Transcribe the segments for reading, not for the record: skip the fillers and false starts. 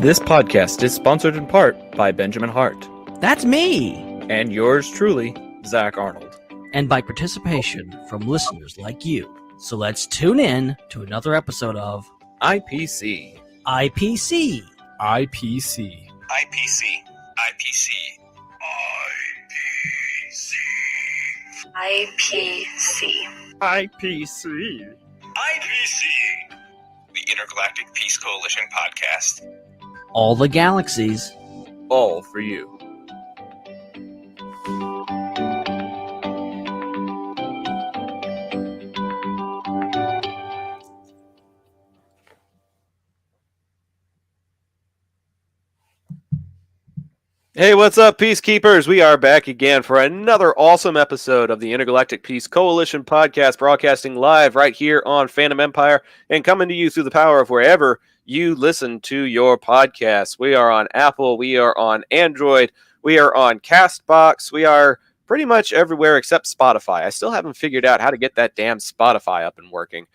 This podcast is sponsored in part by Benjamin Hart. That's me! And yours truly, Zach Arnold. And by participation from listeners like you. So let's tune in to another episode of IPC. IPC. IPC. IPC. IPC. IPC. IPC. IPC. The Intergalactic Peace Coalition podcast. All the galaxies. All for you. Hey, what's up, Peacekeepers? We are back again for another awesome episode of the Intergalactic Peace Coalition podcast, broadcasting live right here on Phantom Empire and coming to you through the power of wherever you listen to your podcasts. We are on Apple, we are on Android, we are on CastBox, we are pretty much everywhere except Spotify. I still haven't figured out how to get that damn Spotify up and working,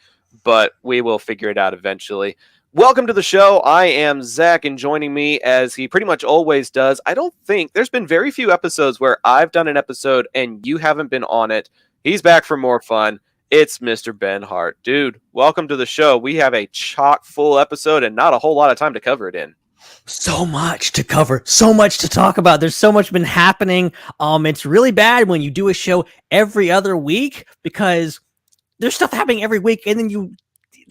but we will figure it out eventually. Welcome to the show. I am Zach, and joining me, as he pretty much always does, I don't think there's been very few episodes where I've done an episode and you haven't been on it. He's back for more fun. It's Mr. Ben Hart. Dude, welcome to the show. We have a chock full episode and not a whole lot of time to cover it in. So much to cover, so much to talk about. There's so much been happening. It's really bad when you do a show every other week because there's stuff happening every week and then you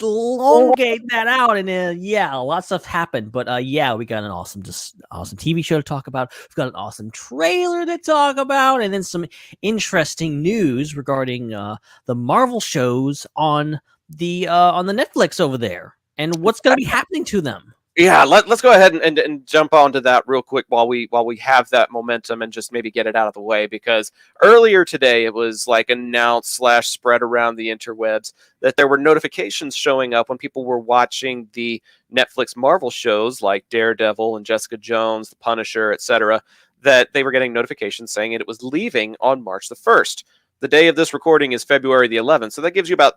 elongate that out, and a lot of stuff happened. But we got an awesome TV show to talk about. We've got an awesome trailer to talk about, and then some interesting news regarding the Marvel shows on the Netflix over there, and what's going to be happening to them. Yeah, let's go ahead and jump onto that real quick while we have that momentum and just maybe get it out of the way, because earlier today it was like announced / spread around the interwebs that there were notifications showing up when people were watching the Netflix Marvel shows like Daredevil and Jessica Jones, The Punisher, etc., that they were getting notifications saying it was leaving on March the 1st. The day of this recording is February the 11th, so that gives you about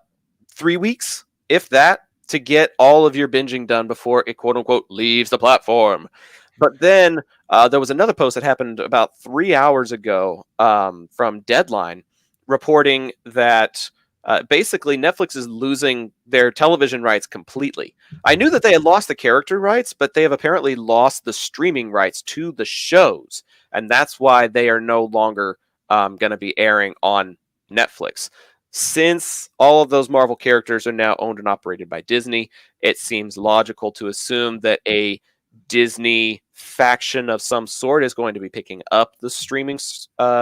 3 weeks, if that, to get all of your binging done before it quote-unquote leaves the platform. But then there was another post that happened about 3 hours ago from Deadline reporting that basically Netflix is losing their television rights completely. I knew that they had lost the character rights, but they have apparently lost the streaming rights to the shows, and that's why they are no longer going to be airing on Netflix. Since all of those Marvel characters are now owned and operated by Disney, it seems logical to assume that a Disney faction of some sort is going to be picking up the streaming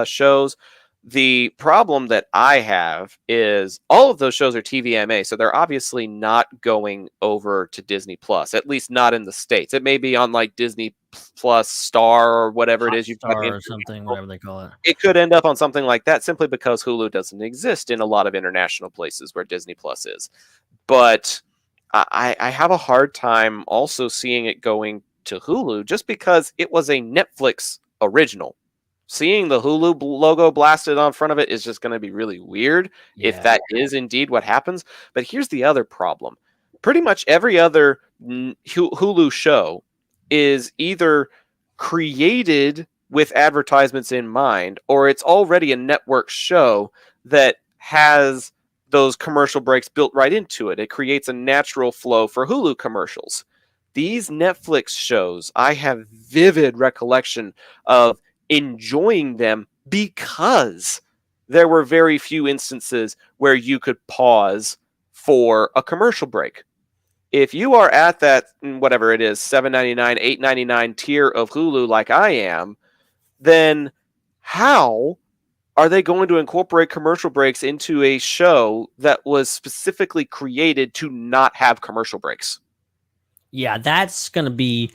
shows. The problem that I have is all of those shows are TVMA, so they're obviously not going over to Disney Plus, at least not in the States. It may be on like Disney Plus Star or whatever it is you've got or something, whatever they call it. It could end up on something like that simply because Hulu doesn't exist in a lot of international places where Disney Plus is. But I have a hard time also seeing it going to Hulu just because it was a Netflix original. Seeing the Hulu logo blasted on front of it is just going to be really weird if that is indeed what happens. But here's the other problem. Pretty much every other Hulu show is either created with advertisements in mind, or it's already a network show that has those commercial breaks built right into it. It creates a natural flow for Hulu commercials. These Netflix shows, I have vivid recollection of enjoying them because there were very few instances where you could pause for a commercial break. If you are at that, whatever it is, $7.99, $8.99 tier of Hulu like I am, then how are they going to incorporate commercial breaks into a show that was specifically created to not have commercial breaks? Yeah, that's going to be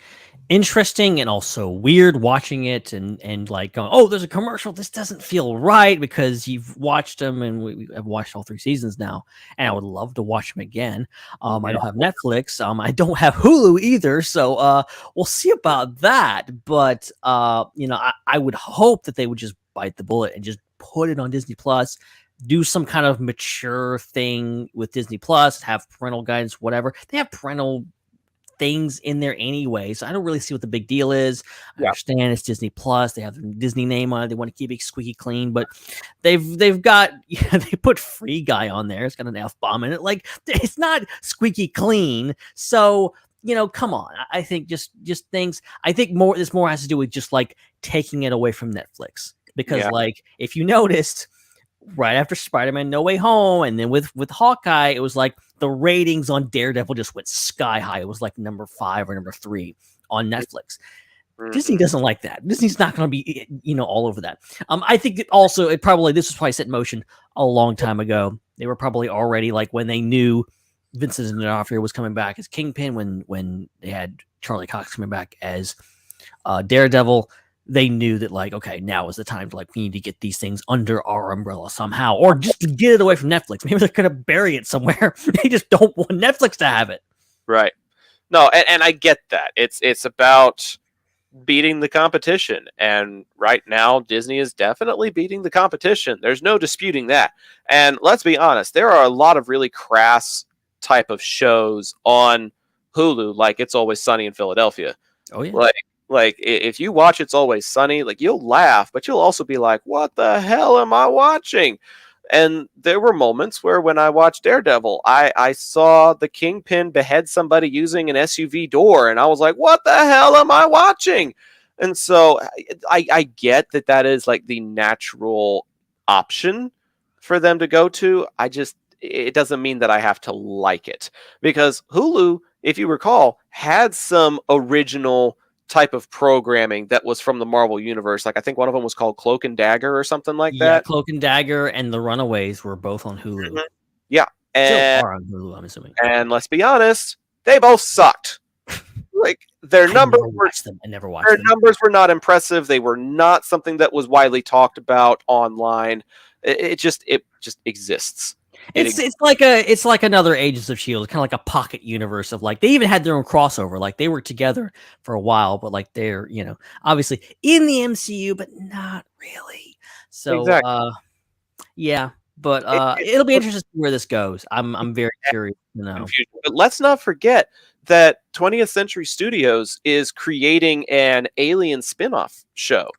interesting and also weird watching it and like going, oh, there's a commercial. This doesn't feel right because you've watched them, and we have watched all 3 seasons now, and I would love to watch them again. I don't have Netflix. I don't have Hulu either, so we'll see about that. But I would hope that they would just bite the bullet and just put it on Disney Plus. Do some kind of mature thing with Disney Plus, have parental guidance, whatever. They have parental things in there anyway, so I don't really see what the big deal is. I understand it's Disney Plus; they have the Disney name on it. They want to keep it squeaky clean, but they've got they put Free Guy on there. It's got an F-bomb in it. Like, it's not squeaky clean. So, come on. I think just things. I think this more has to do with just like taking it away from Netflix, because like, if you noticed, right after Spider-Man No Way Home, and then with Hawkeye, it was like the ratings on Daredevil just went sky high. It was like number 5 or number 3 on Netflix. Disney doesn't like that. Disney's not going to be, all over that. I think this was probably set in motion a long time ago. They were probably already, like, when they knew Vincent D'Onofrio was coming back as Kingpin, when they had Charlie Cox coming back as Daredevil, they knew that, like, okay, now is the time to, like, we need to get these things under our umbrella somehow, or just to get it away from Netflix. Maybe they're going to bury it somewhere. They just don't want Netflix to have it. Right. No, and I get that. It's about beating the competition, and right now Disney is definitely beating the competition. There's no disputing that. And let's be honest, there are a lot of really crass type of shows on Hulu, like It's Always Sunny in Philadelphia. Oh yeah. Like if you watch It's Always Sunny, like, you'll laugh, but you'll also be like, what the hell am I watching? And there were moments where, when I watched Daredevil, I saw the Kingpin behead somebody using an SUV door, and I was like, what the hell am I watching? And so I get that is like the natural option for them to go to. It doesn't mean that I have to like it, because Hulu, if you recall, had some original type of programming that was from the Marvel universe. Like, I think one of them was called Cloak and Dagger or something like that. Yeah, Cloak and Dagger and The Runaways were both on Hulu. Mm-hmm. Yeah. And, still are on Hulu, I'm assuming. And let's be honest, they both sucked. Like, their numbers were not impressive. They were not something that was widely talked about online. It just exists. It's like another Agents of S.H.I.E.L.D., kind of like a pocket universe of, like, they even had their own crossover. Like, they were together for a while, but, like, they're, obviously in the MCU, but not really. So, exactly. Yeah, but it'll be interesting to see where this goes. I'm very curious to know. But let's not forget that 20th Century Studios is creating an Alien spin-off show.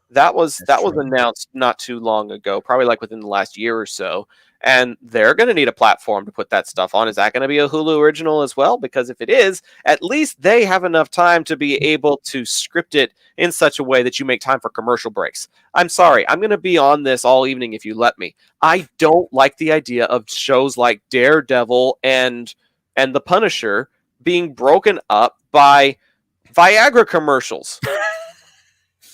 That was announced not too long ago, probably like within the last year or so. And they're going to need a platform to put that stuff on. Is that going to be a Hulu original as well? Because if it is, at least they have enough time to be able to script it in such a way that you make time for commercial breaks. I'm sorry, I'm going to be on this all evening if you let me. I don't like the idea of shows like Daredevil and The Punisher being broken up by Viagra commercials.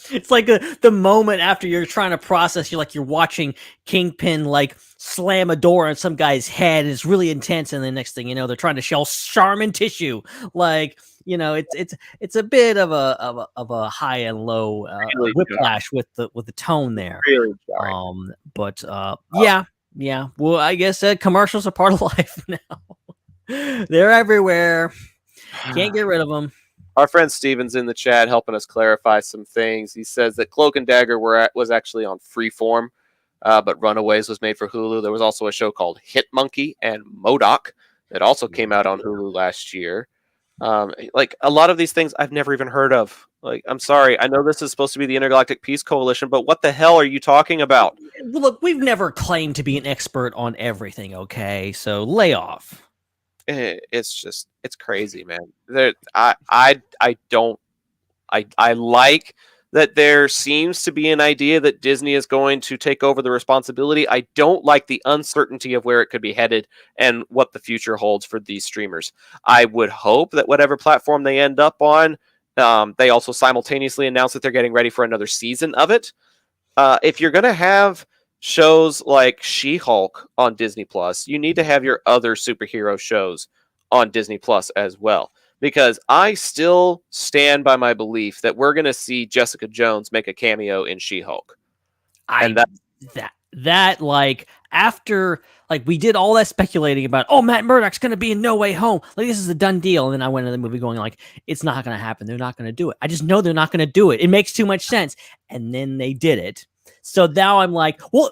It's like the moment after you're trying to process, you're watching Kingpin, like, slam a door on some guy's head, and it's really intense, and the next thing you know, they're trying to shell Charmin tissue. Like, it's a bit of a high and low really whiplash with the tone there. Really yeah. Well, I guess commercials are part of life now. They're everywhere. Can't get rid of them. Our friend Steven's in the chat helping us clarify some things. He says that Cloak and Dagger was actually on Freeform, but Runaways was made for Hulu. There was also a show called Hit Monkey and MODOK that also came out on Hulu last year. Like, a lot of these things I've never even heard of. Like, I'm sorry. I know this is supposed to be the Intergalactic Peace Coalition, but what the hell are you talking about? Well, look, we've never claimed to be an expert on everything, okay? So lay off. It's crazy, man. I like that there seems to be an idea that Disney is going to take over the responsibility. I don't like the uncertainty of where it could be headed and what the future holds for these streamers. I would hope that whatever platform they end up on, they also simultaneously announce that they're getting ready for another season of it. If you're going to have shows like She-Hulk on Disney Plus, you need to have your other superhero shows on Disney Plus as well. Because I still stand by my belief that we're going to see Jessica Jones make a cameo in She-Hulk. After, like, we did all that speculating about, oh, Matt Murdock's going to be in No Way Home. Like, this is a done deal. And then I went into the movie going, like, it's not going to happen. They're not going to do it. I just know they're not going to do it. It makes too much sense. And then they did it. So now I'm like, well,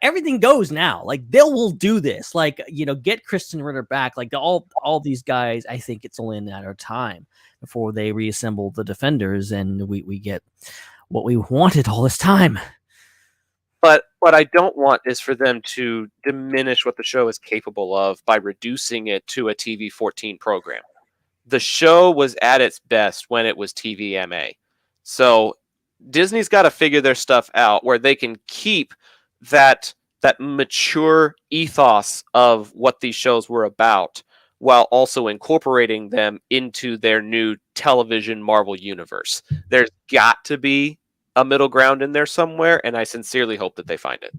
everything goes now. Like they will do this. Like, get Kristen Ritter back. Like all these guys, I think it's only a matter of time before they reassemble the Defenders and we get what we wanted all this time. But what I don't want is for them to diminish what the show is capable of by reducing it to a TV-14 program. The show was at its best when it was TVMA. So Disney's got to figure their stuff out where they can keep that mature ethos of what these shows were about while also incorporating them into their new television Marvel universe. There's got to be a middle ground in there somewhere, and I sincerely hope that they find it.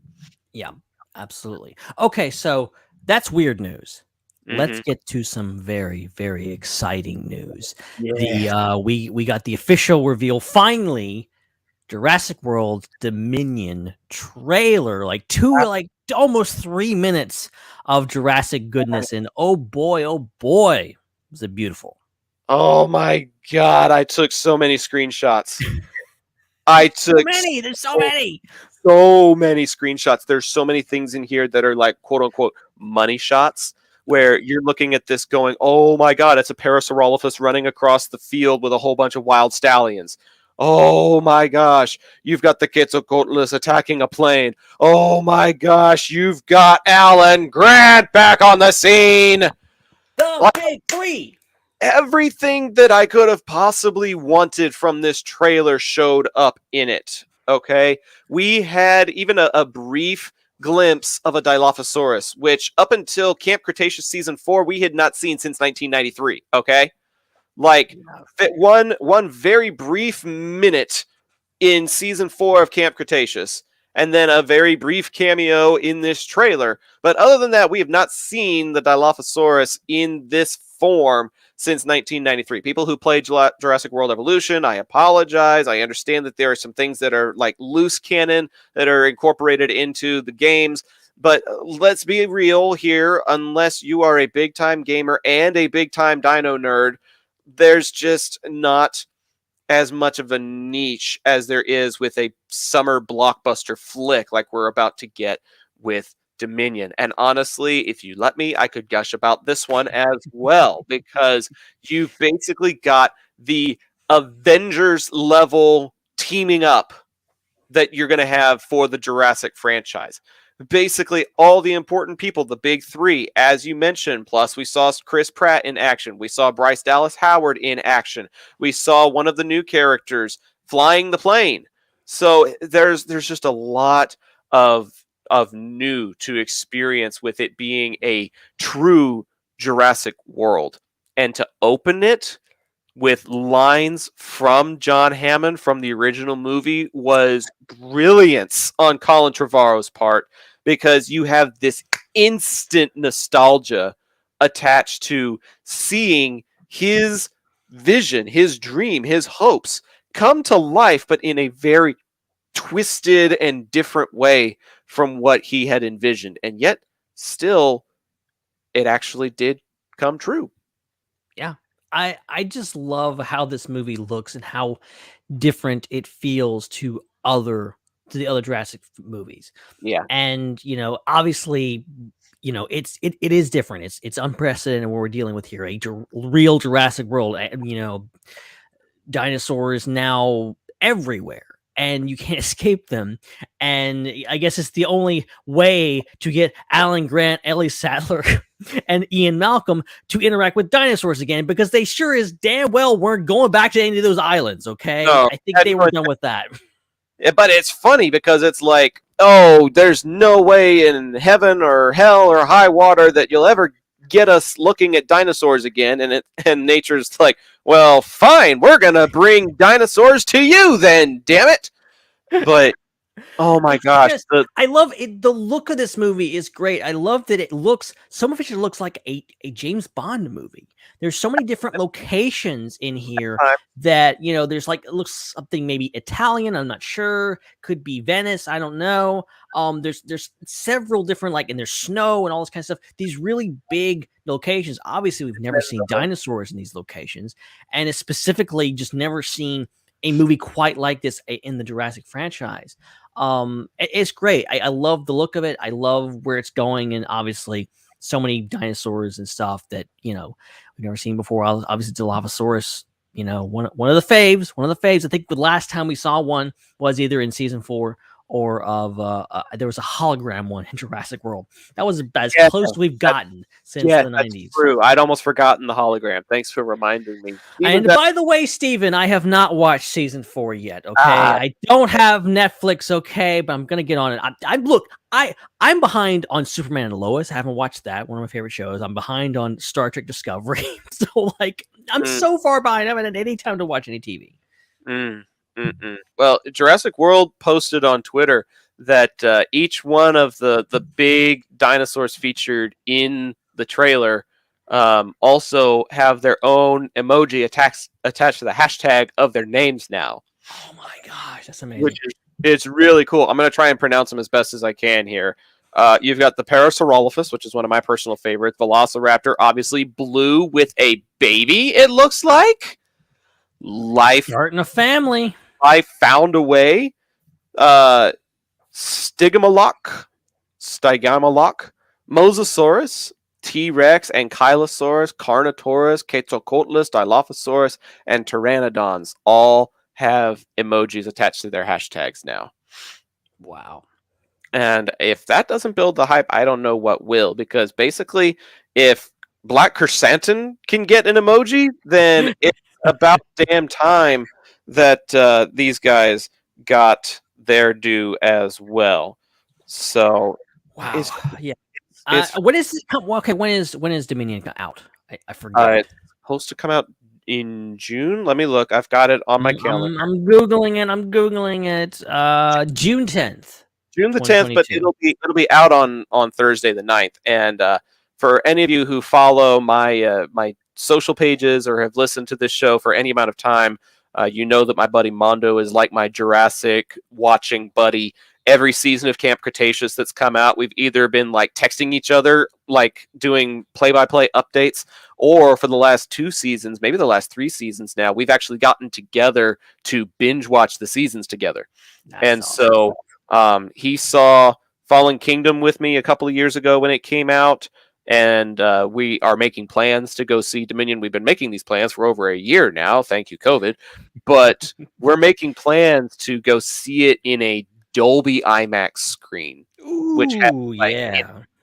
Yeah, absolutely. Okay, so that's weird news. Let's get to some very, very exciting news. Yeah. We got the official reveal finally. Jurassic World Dominion trailer, like almost 3 minutes of Jurassic goodness, and oh boy, was it beautiful. Oh my god, I took so many screenshots. I took there's so many. So many screenshots. There's so many things in here that are like quote unquote money shots where you're looking at this going, oh my god, it's a Parasaurolophus running across the field with a whole bunch of wild stallions. Oh my gosh, you've got the Quetzalcoatlus attacking a plane. Oh my gosh, you've got Alan Grant back on the scene. The big three. Everything that I could have possibly wanted from this trailer showed up in it. Okay, we had even a brief glimpse of a Dilophosaurus, which up until Camp Cretaceous Season 4, we had not seen since 1993. Okay, like one very brief minute in Season 4 of Camp Cretaceous, and then a very brief cameo in this trailer. But other than that, we have not seen the Dilophosaurus in this form since 1993. People who played Jurassic World Evolution, I apologize. I understand that there are some things that are like loose canon that are incorporated into the games. But let's be real here. Unless you are a big-time gamer and a big-time dino nerd, there's just not as much of a niche as there is with a summer blockbuster flick like we're about to get with Dominion. And honestly, if you let me, I could gush about this one as well, because you've basically got the Avengers level teaming up that you're going to have for the Jurassic franchise. Basically, all the important people, the big three, as you mentioned, plus we saw Chris Pratt in action. We saw Bryce Dallas Howard in action. We saw one of the new characters flying the plane. So there's just a lot of new to experience with it being a true Jurassic World. And to open it with lines from John Hammond from the original movie was brilliance on Colin Trevorrow's part, because you have this instant nostalgia attached to seeing his vision, his dream, his hopes come to life, but in a very twisted and different way from what he had envisioned. And yet, still, it actually did come true. Yeah. I just love how this movie looks and how different it feels to the other Jurassic movies. Yeah. And, obviously, it is different. It's unprecedented what we're dealing with here. Real Jurassic World, dinosaurs now everywhere, and you can't escape them. And I guess it's the only way to get Alan Grant, Ellie Sattler, and Ian Malcolm to interact with dinosaurs again, because they sure as damn well weren't going back to any of those islands, okay? No, I think they were done with that. But it's funny because it's like, oh, there's no way in heaven or hell or high water that you'll ever get us looking at dinosaurs again. And nature's like, well, fine, we're going to bring dinosaurs to you then, damn it. But oh my gosh. I love it. The look of this movie is great. I love that some of it looks like a James Bond movie. There's so many different locations in here that, there's it looks something maybe Italian. I'm not sure. Could be Venice. I don't know. There's several different, and there's snow and all this kind of stuff. These really big locations. Obviously, we've never seen dinosaurs in these locations. And it's specifically just never seen a movie quite like this in the Jurassic franchise. It's great. I love the look of it. I love where it's going, and obviously so many dinosaurs and stuff that we've never seen before. Obviously, Dilophosaurus, one of the faves. One of the faves. I think the last time we saw one was either in season 4 or of there was a hologram one in Jurassic World. That was as close we've gotten since the 90s. That's true. I'd almost forgotten the hologram. Thanks for reminding me. And by the way, Steven, I have not watched season 4 yet. Okay, I don't have Netflix. Okay, but I'm gonna get on it. I'm behind on Superman and Lois. I haven't watched that. One of my favorite shows. I'm behind on Star Trek Discovery. So I'm so far behind. I haven't had any time to watch any TV. Well, Jurassic World posted on Twitter that each one of the big dinosaurs featured in the trailer also have their own emoji attached to the hashtag of their names now. Oh my gosh, that's amazing! It's really cool. I'm going to try and pronounce them as best as I can here. You've got the Parasaurolophus, which is one of my personal favorites. Velociraptor, obviously blue with a baby. It looks like life starting a family. I found a way. Stygimoloch, Mosasaurus, T-Rex, Ankylosaurus, Carnotaurus, Quetzalcoatlus, Dilophosaurus, and Pteranodons all have emojis attached to their hashtags now. Wow. And if that doesn't build the hype, I don't know what will, because basically if Black Chrysanthemum can get an emoji, then it's about damn time that these guys got their due as well. So wow, when is this when is Dominion out? I forget. It's supposed to come out in June. Let me look. I've got it on my calendar. I'm googling it. June 10th. June the 10th, but it'll be out on Thursday the 9th. And for any of you who follow my my social pages or have listened to this show for any amount of time, you know that my buddy Mondo is like my Jurassic watching buddy. Every season of Camp Cretaceous that's come out, we've either been texting each other, doing play-by-play updates, or for the last 2 seasons, maybe the last 3 seasons now, we've actually gotten together to binge watch the seasons together. That's awesome. So he saw Fallen Kingdom with me a couple of years ago when it came out. And we are making plans to go see Dominion. We've been making these plans for over a year now. Thank you, COVID. But we're making plans to go see it in a Dolby IMAX screen. Ooh, which has,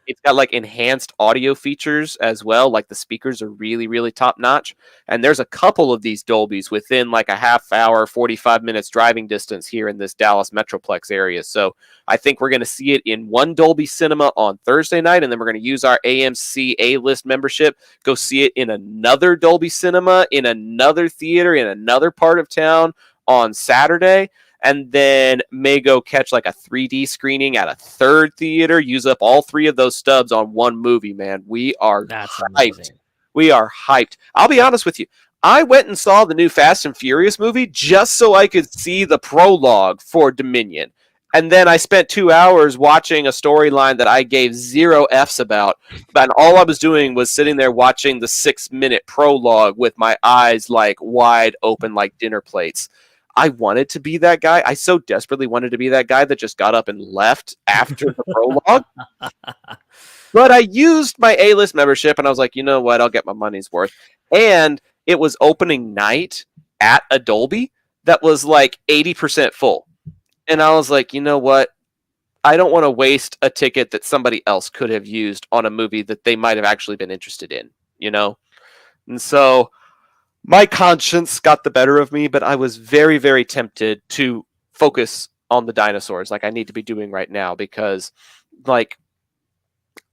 it's got enhanced audio features as well. The speakers are really, really top notch. And there's a couple of these Dolbys within a half hour, 45 minutes driving distance here in this Dallas Metroplex area. So I think we're going to see it in one Dolby Cinema on Thursday night, and then we're going to use our AMC A-list membership, go see it in another Dolby Cinema, in another theater, in another part of town on Saturday, and then may go catch a 3D screening at a third theater, use up all 3 of those stubs on one movie, man. We are hyped. Amazing. We are hyped. I'll be honest with you. I went and saw the new Fast and Furious movie just so I could see the prologue for Dominion. And then I spent 2 hours watching a storyline that I gave 0 Fs about. And all I was doing was sitting there watching the 6-minute prologue with my eyes wide open like dinner plates. I wanted to be that guy. I so desperately wanted to be that guy that just got up and left after the prologue. But I used my A-list membership, and I was like, you know what? I'll get my money's worth. And it was opening night at a Dolby that was 80% full. And I was like, you know what? I don't want to waste a ticket that somebody else could have used on a movie that they might have actually been interested in, And so my conscience got the better of me, but I was very, very tempted to focus on the dinosaurs like I need to be doing right now, because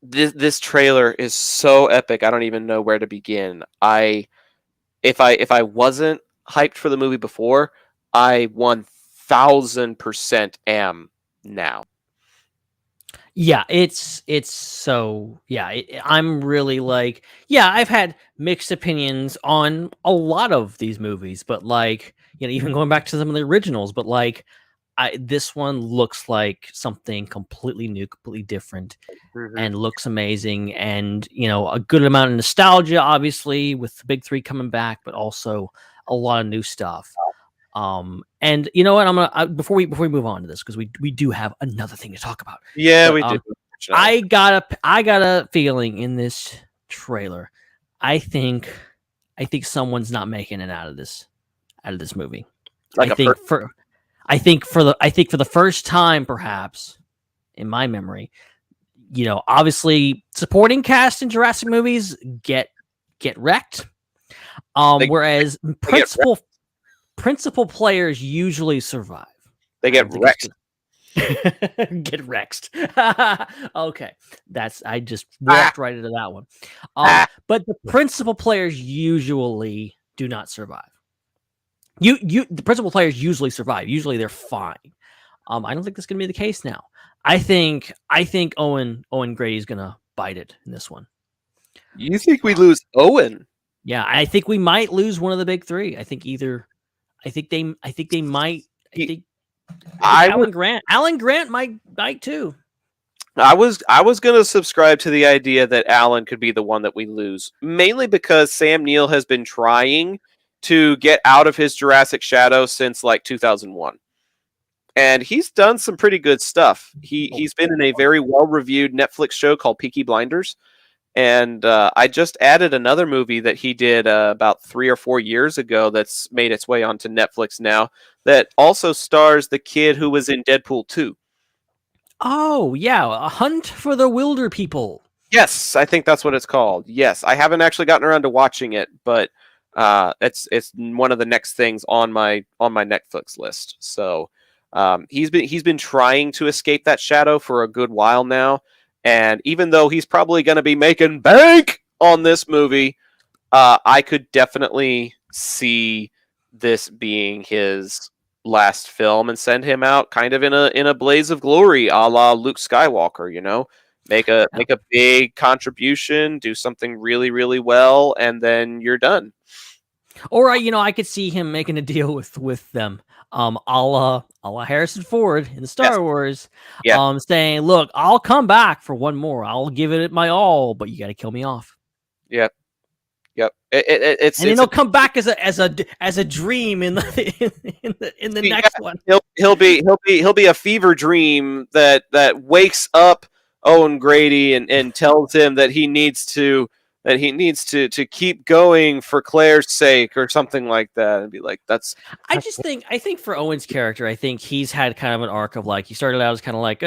this trailer is so epic. I don't even know where to begin. If I wasn't hyped for the movie before, I 1000% am now. Yeah, it's so I'm really I've had mixed opinions on a lot of these movies, but even going back to some of the originals, but this one looks like something completely new, completely different, and looks amazing, and a good amount of nostalgia, obviously, with the big 3 coming back, but also a lot of new stuff. And you know what? Before we move on to this, because we do have another thing to talk about. Yeah, But, we do. I got a feeling in this trailer. I think someone's not making it out of this movie. Like I think for the first time, perhaps in my memory, obviously supporting cast in Jurassic movies get wrecked. Whereas principal players usually survive. They get wrecked. Get wrecked. Okay, I just walked right into that one. But the principal players usually do not survive. The principal players usually survive. Usually they're fine. I don't think that's going to be the case now. I think Owen Grady's going to bite it in this one. You think we lose Owen? Yeah, I think we might lose one of the big three. I think they might. Alan Grant might bite too. I was going to subscribe to the idea that Alan could be the one that we lose, mainly because Sam Neill has been trying to get out of his Jurassic shadow since like 2001. And he's done some pretty good stuff. He's been in a very well-reviewed Netflix show called Peaky Blinders. And I just added another movie that he did about 3 or 4 years ago that's made its way onto Netflix now that also stars the kid who was in Deadpool 2. Oh, yeah. A Hunt for the Wilder People. Yes, I think that's what it's called. Yes, I haven't actually gotten around to watching it, but it's one of the next things on my Netflix list. So he's been trying to escape that shadow for a good while now. And even though he's probably going to be making bank on this movie, I could definitely see this being his last film and send him out kind of in a blaze of glory, a la Luke Skywalker. Make a big contribution, do something really, really well, and then you're done. Or I could see him making a deal with them, a la Harrison Ford in the Star Wars, saying, "Look, I'll come back for one more. I'll give it my all, but you got to kill me off." Yep. And then he'll come back as a dream in the next one. He'll be a fever dream that wakes up Owen Grady and tells him that he needs to keep going for Claire's sake or something like that, and be like, I think for Owen's character, I think he's had kind of an arc of like, he started out as kind of like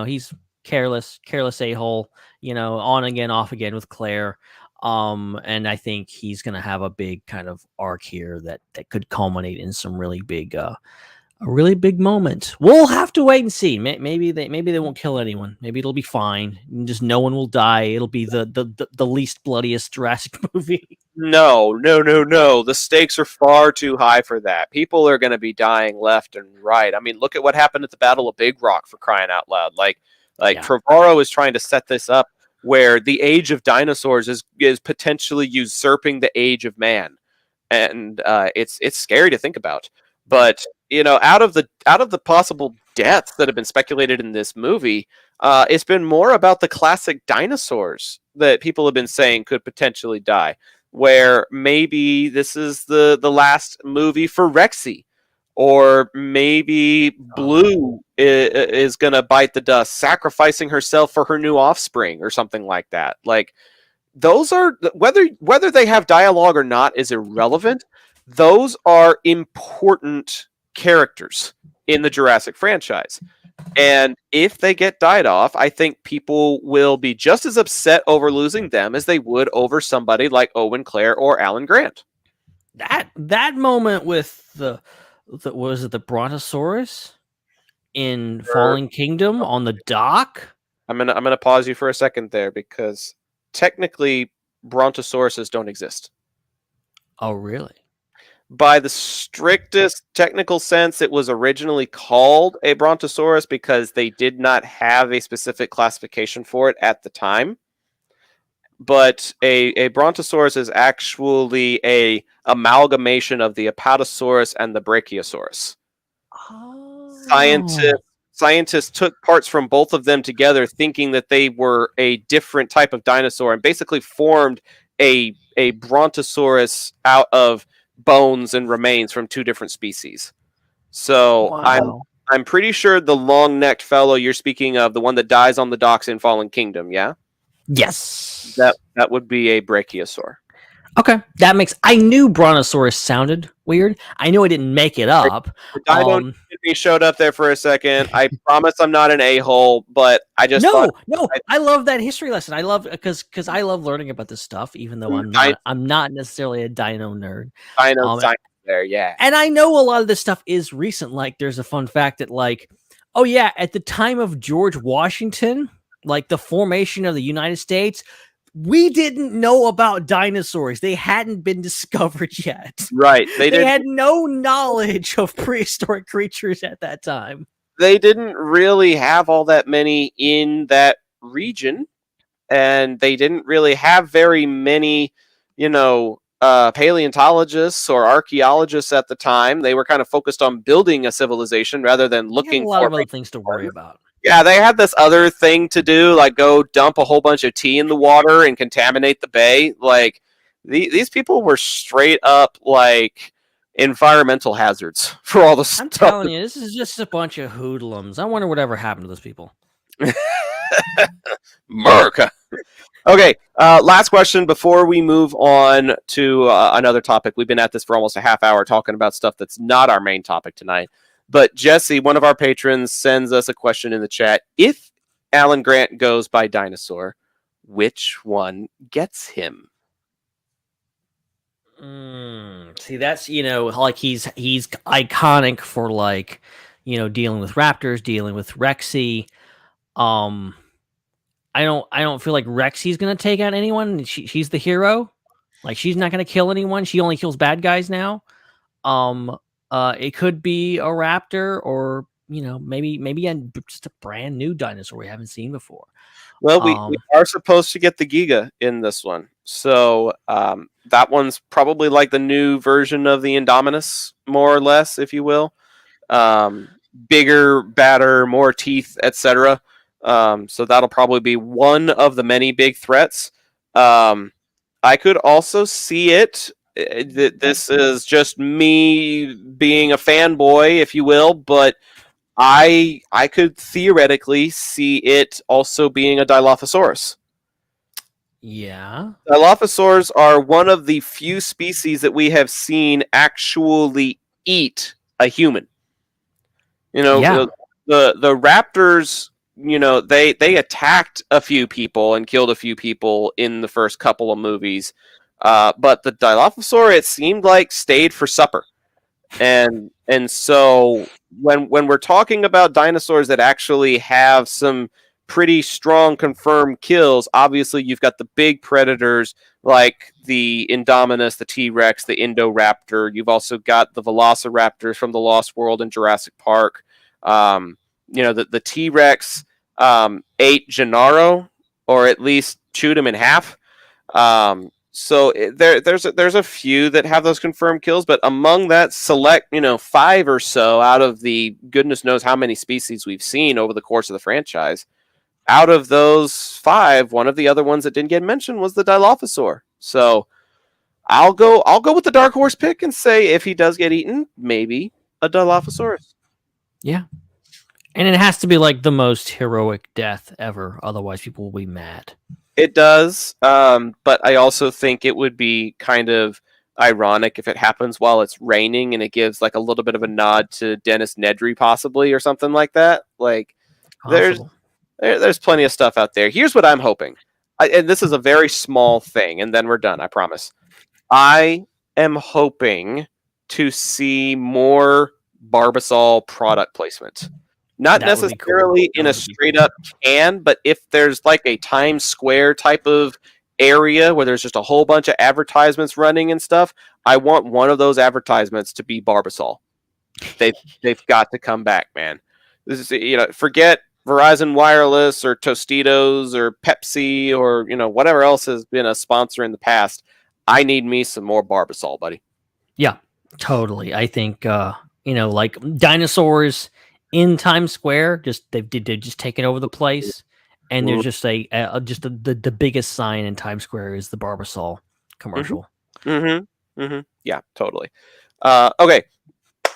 he's careless a-hole, on again, off again with Claire. And I think he's gonna have a big kind of arc here that could culminate in some really big a really big moment. We'll have to wait and see. Maybe they won't kill anyone. Maybe it'll be fine. Just no one will die. It'll be the least bloodiest Jurassic movie. No. The stakes are far too high for that. People are going to be dying left and right. I mean, look at what happened at the Battle of Big Rock, for crying out loud. Trevorrow is trying to set this up where the age of dinosaurs is potentially usurping the age of man, and it's scary to think about. But out of the possible deaths that have been speculated in this movie, it's been more about the classic dinosaurs that people have been saying could potentially die. Where maybe this is the last movie for Rexy, or maybe Blue is gonna bite the dust, sacrificing herself for her new offspring, or something like that. Like, those are whether they have dialogue or not is irrelevant. Those are important characters in the Jurassic franchise. And if they get died off, I think people will be just as upset over losing them as they would over somebody like Owen, Claire, or Alan Grant. That moment with the Brontosaurus in Fallen Kingdom on the dock. I'm gonna pause you for a second there, because technically Brontosauruses don't exist. Oh, really? By the strictest technical sense, it was originally called a Brontosaurus because they did not have a specific classification for it at the time. But a Brontosaurus is actually a amalgamation of the Apatosaurus and the Brachiosaurus. Oh. Scientists took parts from both of them together, thinking that they were a different type of dinosaur, and basically formed a Brontosaurus out of bones and remains from 2 different species. So Wow. I'm pretty sure the long-necked fellow you're speaking of, the one that dies on the docks in Fallen Kingdom, yeah? Yes. That would be a brachiosaur. Okay, that makes. I knew Brontosaurus sounded weird. I knew I didn't make it up. The dino showed up there for a second. I promise I'm not an a-hole, but I just thought no. I love that history lesson. I love because I love learning about this stuff, even though I'm not necessarily a dino nerd. Dino science there, yeah. And I know a lot of this stuff is recent. Like, there's a fun fact that, like, oh yeah, at the time of George Washington, like the formation of the United States, we didn't know about dinosaurs. They hadn't been discovered yet. Right. They had no knowledge of prehistoric creatures at that time. They didn't really have all that many in that region, and they didn't really have very many, paleontologists or archaeologists at the time. They were kind of focused on building a civilization rather than looking a lot for of other things to worry about. Yeah, they had this other thing to do, like go dump a whole bunch of tea in the water and contaminate the bay. Like, these people were straight up, like, environmental hazards for all the stuff. I'm telling you, this is just a bunch of hoodlums. I wonder whatever happened to those people. America. Okay, last question before we move on to another topic. We've been at this for almost a half hour talking about stuff that's not our main topic tonight. But Jesse, one of our patrons, sends us a question in the chat. If Alan Grant goes by dinosaur, which one gets him? See, that's, like he's iconic for, like, dealing with raptors, dealing with Rexy. I don't feel like Rexy's gonna take out anyone. She's the hero. Like, she's not gonna kill anyone. She only kills bad guys now. It could be a raptor, or maybe just a brand new dinosaur we haven't seen before. Well, we are supposed to get the Giga in this one, so that one's probably like the new version of the Indominus, more or less, if you will. Bigger, badder, more teeth, etc. So that'll probably be one of the many big threats. I could also see it. This is just me being a fanboy, if you will, but I could theoretically see it also being a Dilophosaurus. Yeah. Dilophosaurs are one of the few species that we have seen actually eat a human. The raptors, they attacked a few people and killed a few people in the first couple of movies. But the Dilophosaur, it seemed like, stayed for supper. And so when we're talking about dinosaurs that actually have some pretty strong confirmed kills, obviously you've got the big predators like the Indominus, the T-Rex, the Indoraptor. You've also got the Velociraptors from the Lost World in Jurassic Park. The T-Rex ate Gennaro, or at least chewed him in half. So there's a few that have those confirmed kills, but among that select, 5 or so out of the goodness knows how many species we've seen over the course of the franchise, out of those 5, one of the other ones that didn't get mentioned was the Dilophosaur. So I'll go with the dark horse pick and say if he does get eaten, maybe a Dilophosaurus. Yeah. And it has to be like the most heroic death ever, otherwise people will be mad. It does, but I also think it would be kind of ironic if it happens while it's raining and it gives like a little bit of a nod to Dennis Nedry possibly, or something like that. Like, there's plenty of stuff out there. Here's what I'm hoping, and this is a very small thing, and then we're done, I promise. I am hoping to see more Barbasol product placement. Not necessarily in a straight up can, but if there's like a Times Square type of area where there's just a whole bunch of advertisements running and stuff, I want one of those advertisements to be Barbasol. They've got to come back, man. This is, forget Verizon Wireless or Tostitos or Pepsi or whatever else has been a sponsor in the past. I need me some more Barbasol, buddy. Yeah, totally. I think like dinosaurs in Times Square, they've just taken over the place, and there's just the biggest sign in Times Square is the Barbasol commercial. Mm-hmm. Yeah, totally. Okay.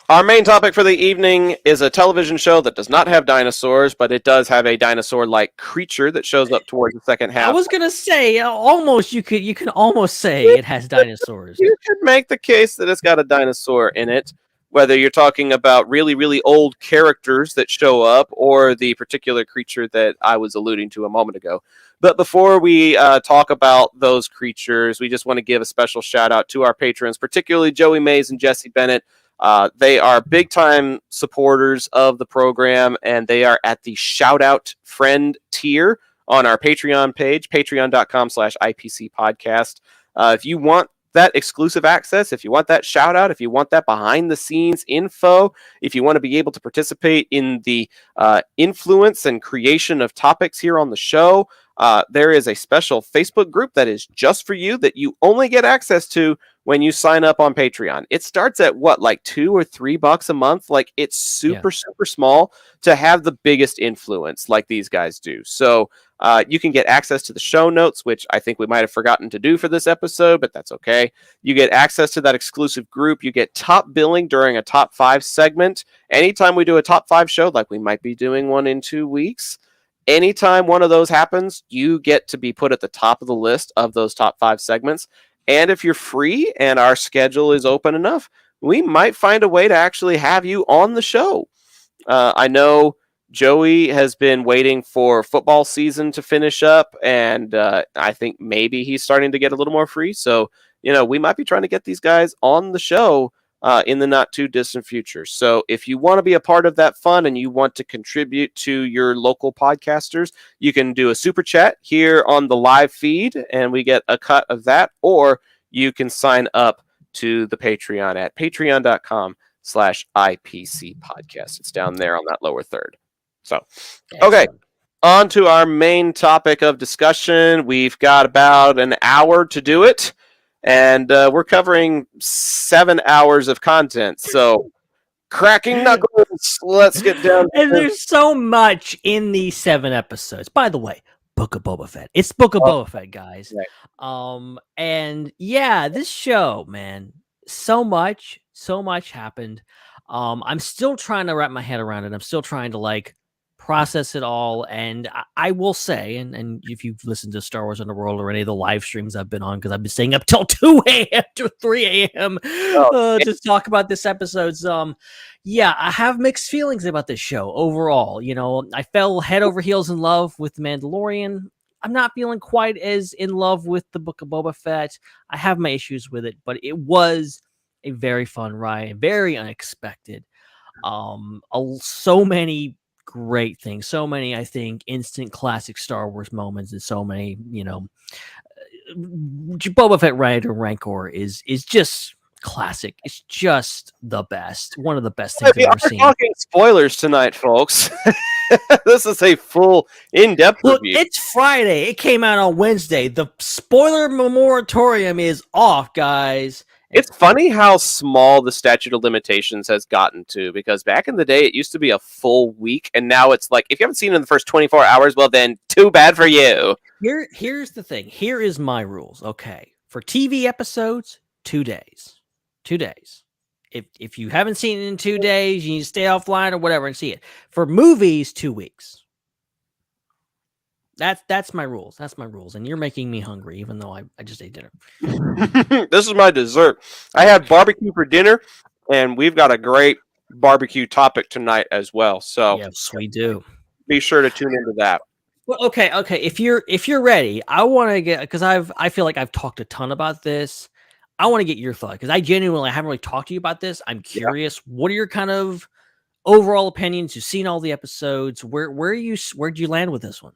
Our main topic for the evening is a television show that does not have dinosaurs, but it does have a dinosaur-like creature that shows up towards the second I half. was gonna say almost you can almost say it has dinosaurs. You could make the case that it's got a dinosaur in it, whether you're talking about really, really old characters that show up or the particular creature that I was alluding to a moment ago. But before we talk about those creatures, we just want to give a special shout out to our patrons, particularly Joey Mays and Jesse Bennett. They are big time supporters of the program, and they are at the shout out friend tier on our Patreon page, patreon.com/IPC podcast. If you want that exclusive access, if you want that shout out, if you want that behind the scenes info, if you want to be able to participate in the influence and creation of topics here on the show, there is a special Facebook group that is just for you that you only get access to when you sign up on Patreon. It starts at like $2 or $3 a month. Like, it's super small to have the biggest influence like these guys do. So you can get access to the show notes, which I think we might have forgotten to do for this episode, but that's okay. You get access to that exclusive group. You get top billing during a top 5 segment. Anytime we do a top 5 show, like we might be doing one in 2 weeks, anytime one of those happens, you get to be put at the top of the list of those top 5 segments. And if you're free and our schedule is open enough, we might find a way to actually have you on the show. I know Joey has been waiting for football season to finish up, and I think maybe he's starting to get a little more free. So, we might be trying to get these guys on the show in the not too distant future. So if you want to be a part of that fun and you want to contribute to your local podcasters, you can do a super chat here on the live feed and we get a cut of that, or you can sign up to the Patreon at patreon.com/IPC podcast. It's down there on that lower third. So, okay. On to our main topic of discussion. We've got about an hour to do it. And we're covering 7 hours of content. So, cracking knuckles. Let's get down. And there's so much in these 7 episodes. By the way, Book of Boba Fett. It's Book of Boba Fett, guys. Right. And yeah, this show, man, so much happened. I'm still trying to wrap my head around it. I'm still trying to process it all, and I will say, and if you've listened to Star Wars Underworld or any of the live streams I've been on, because I've been staying up till 2 a.m. to 3 a.m. To talk about this episodes. Yeah, I have mixed feelings about this show overall. I fell head over heels in love with The Mandalorian. I'm not feeling quite as in love with the Book of Boba Fett. I have my issues with it, but it was a very fun ride, very unexpected. So many great things, so many, I think, instant classic Star Wars moments, and so many, Boba Fett Ride or Rancor is just classic. It's just the best, one of the best things I've ever seen. We're talking spoilers tonight, folks. This is a full in-depth review. It's Friday. It came out on Wednesday. The spoiler moratorium is off, guys. It's funny how small the statute of limitations has gotten to, because back in the day, it used to be a full week, and now it's like, if you haven't seen it in the first 24 hours, well, then too bad for you. Here's the thing. Here is my rules, okay? For TV episodes, 2 days. 2 days. If you haven't seen it in 2 days, you need to stay offline or whatever and see it. For movies, 2 weeks. That's my rules. That's my rules. And you're making me hungry, even though I just ate dinner. This is my dessert. I had barbecue for dinner, and we've got a great barbecue topic tonight as well. So yes, we do. Be sure to tune into that. Well, okay. If you're ready, I want to get, because I feel like I've talked a ton about this. I want to get your thought, because I genuinely haven't really talked to you about this. I'm curious. Yeah. What are your kind of overall opinions? You've seen all the episodes. Where'd you land with this one?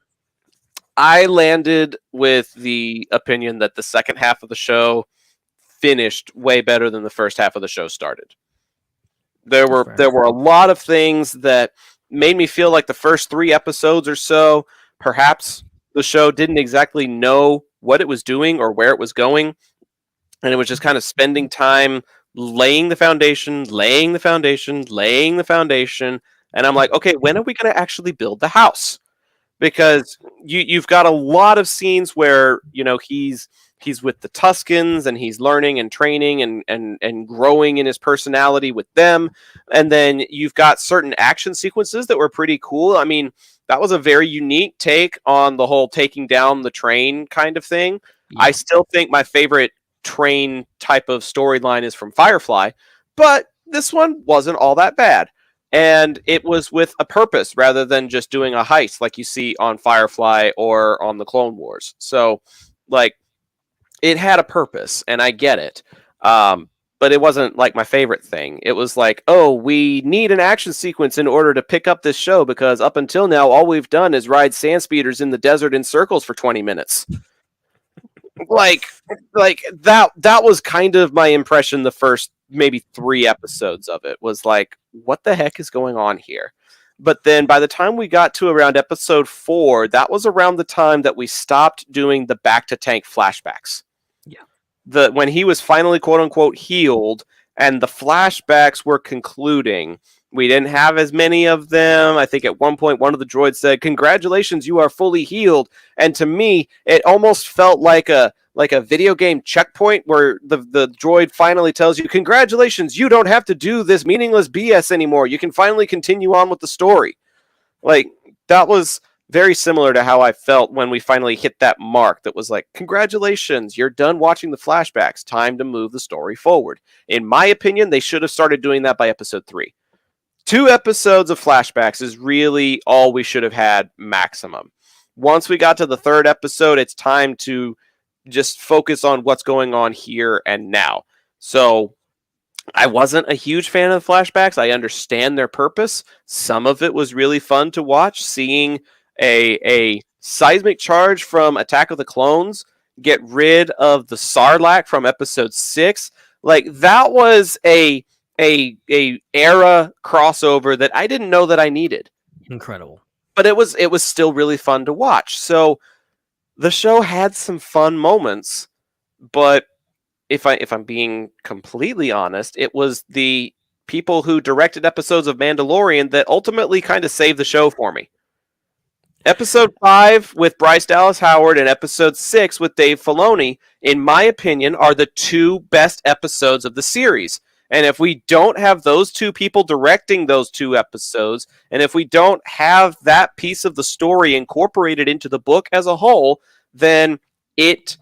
I landed with the opinion that the second half of the show finished way better than the first half of the show started. There were a lot of things that made me feel like the first 3 episodes or so, perhaps the show didn't exactly know what it was doing or where it was going, and it was just kind of spending time laying the foundation, and I'm like, okay, when are we going to actually build the house? Because you've got a lot of scenes where, he's he's with the Tuscans and he's learning and training and growing in his personality with them. And then you've got certain action sequences that were pretty cool. I mean, that was a very unique take on the whole taking down the train kind of thing. Yeah. I still think my favorite train type of storyline is from Firefly, but this one wasn't all that bad. And it was with a purpose rather than just doing a heist like you see on Firefly or on the Clone Wars. So, like, it had a purpose, and I get it. But it wasn't like my favorite thing. It was like, oh, we need an action sequence in order to pick up this show because up until now, all we've done is ride sand speeders in the desert in circles for 20 minutes. like that was kind of my impression. The first maybe 3 episodes of it was like, what the heck is going on here? But then by the time we got to around episode 4, that was around the time that we stopped doing the back to tank flashbacks. Yeah. When he was finally quote unquote healed and the flashbacks were concluding, we didn't have as many of them. I think at one point one of the droids said, "Congratulations, you are fully healed." And to me, it almost felt like a video game checkpoint where the droid finally tells you, "Congratulations, you don't have to do this meaningless BS anymore. You can finally continue on with the story." Like, that was very similar to how I felt when we finally hit that mark that was like, "Congratulations, you're done watching the flashbacks. Time to move the story forward." In my opinion, they should have started doing that by episode 3. 2 episodes of flashbacks is really all we should have had maximum. Once we got to the 3rd episode, it's time to just focus on what's going on here and now. So I wasn't a huge fan of the flashbacks. I understand their purpose. Some of it was really fun to watch, seeing a seismic charge from Attack of the Clones get rid of the Sarlacc from episode 6. Like, that was a era crossover that I didn't know that I needed. Incredible. But it was still really fun to watch. So the show had some fun moments, but if I'm being completely honest, it was the people who directed episodes of Mandalorian that ultimately kind of saved the show for me. Episode 5 with Bryce Dallas Howard and episode 6 with Dave Filoni, in my opinion, are the 2 best episodes of the series. And if we don't have those 2 people directing those 2 episodes, and if we don't have that piece of the story incorporated into the book as a whole, then it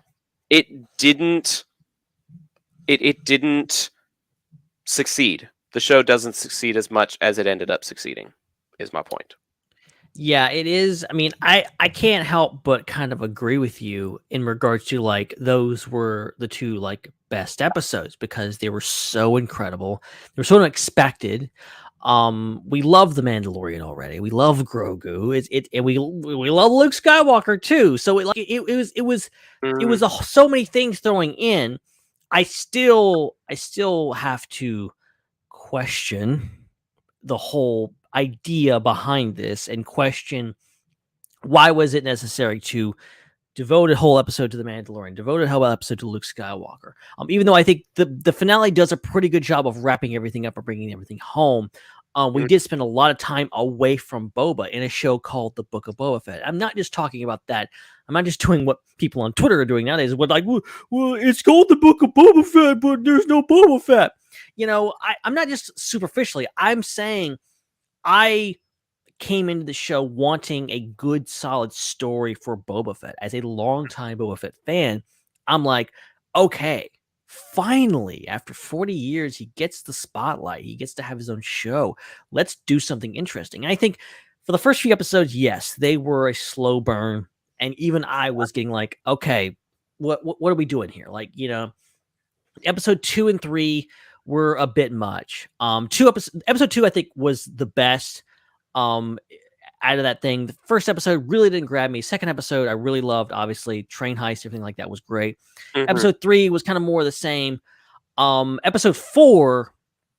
didn't succeed. The show doesn't succeed as much as it ended up succeeding, is my point. Yeah, it is. I mean, I can't help but kind of agree with you in regards to, like, those were the 2 like best episodes because they were so incredible. They were so unexpected. We love the Mandalorian already. We love Grogu. And we love Luke Skywalker too. So it was so many things throwing in. I still have to question the whole idea behind this and question why was it necessary to devote a whole episode to the Mandalorian, devote a whole episode to Luke Skywalker. Even though I think the finale does a pretty good job of wrapping everything up or bringing everything home. We did spend a lot of time away from Boba in a show called The Book of Boba Fett. I'm not just talking about that. I'm not just doing what people on Twitter are doing nowadays. What, like, well, it's called The Book of Boba Fett, but there's no Boba Fett. You know, I'm not just superficially. I'm saying I came into the show wanting a good, solid story for Boba Fett. As a longtime Boba Fett fan, I'm like, okay, finally, after 40 years, he gets the spotlight. He gets to have his own show. Let's do something interesting. And I think for the first few episodes, yes, they were a slow burn. And even I was getting like, okay, what are we doing here? Like, you know, episode 2 and 3 were a bit much. Episode 2, I think, was the best out of that thing. The first episode really didn't grab me. Second episode, I really loved, obviously. Train heist, everything like that was great. Episode 3 was kind of more of the same. Episode 4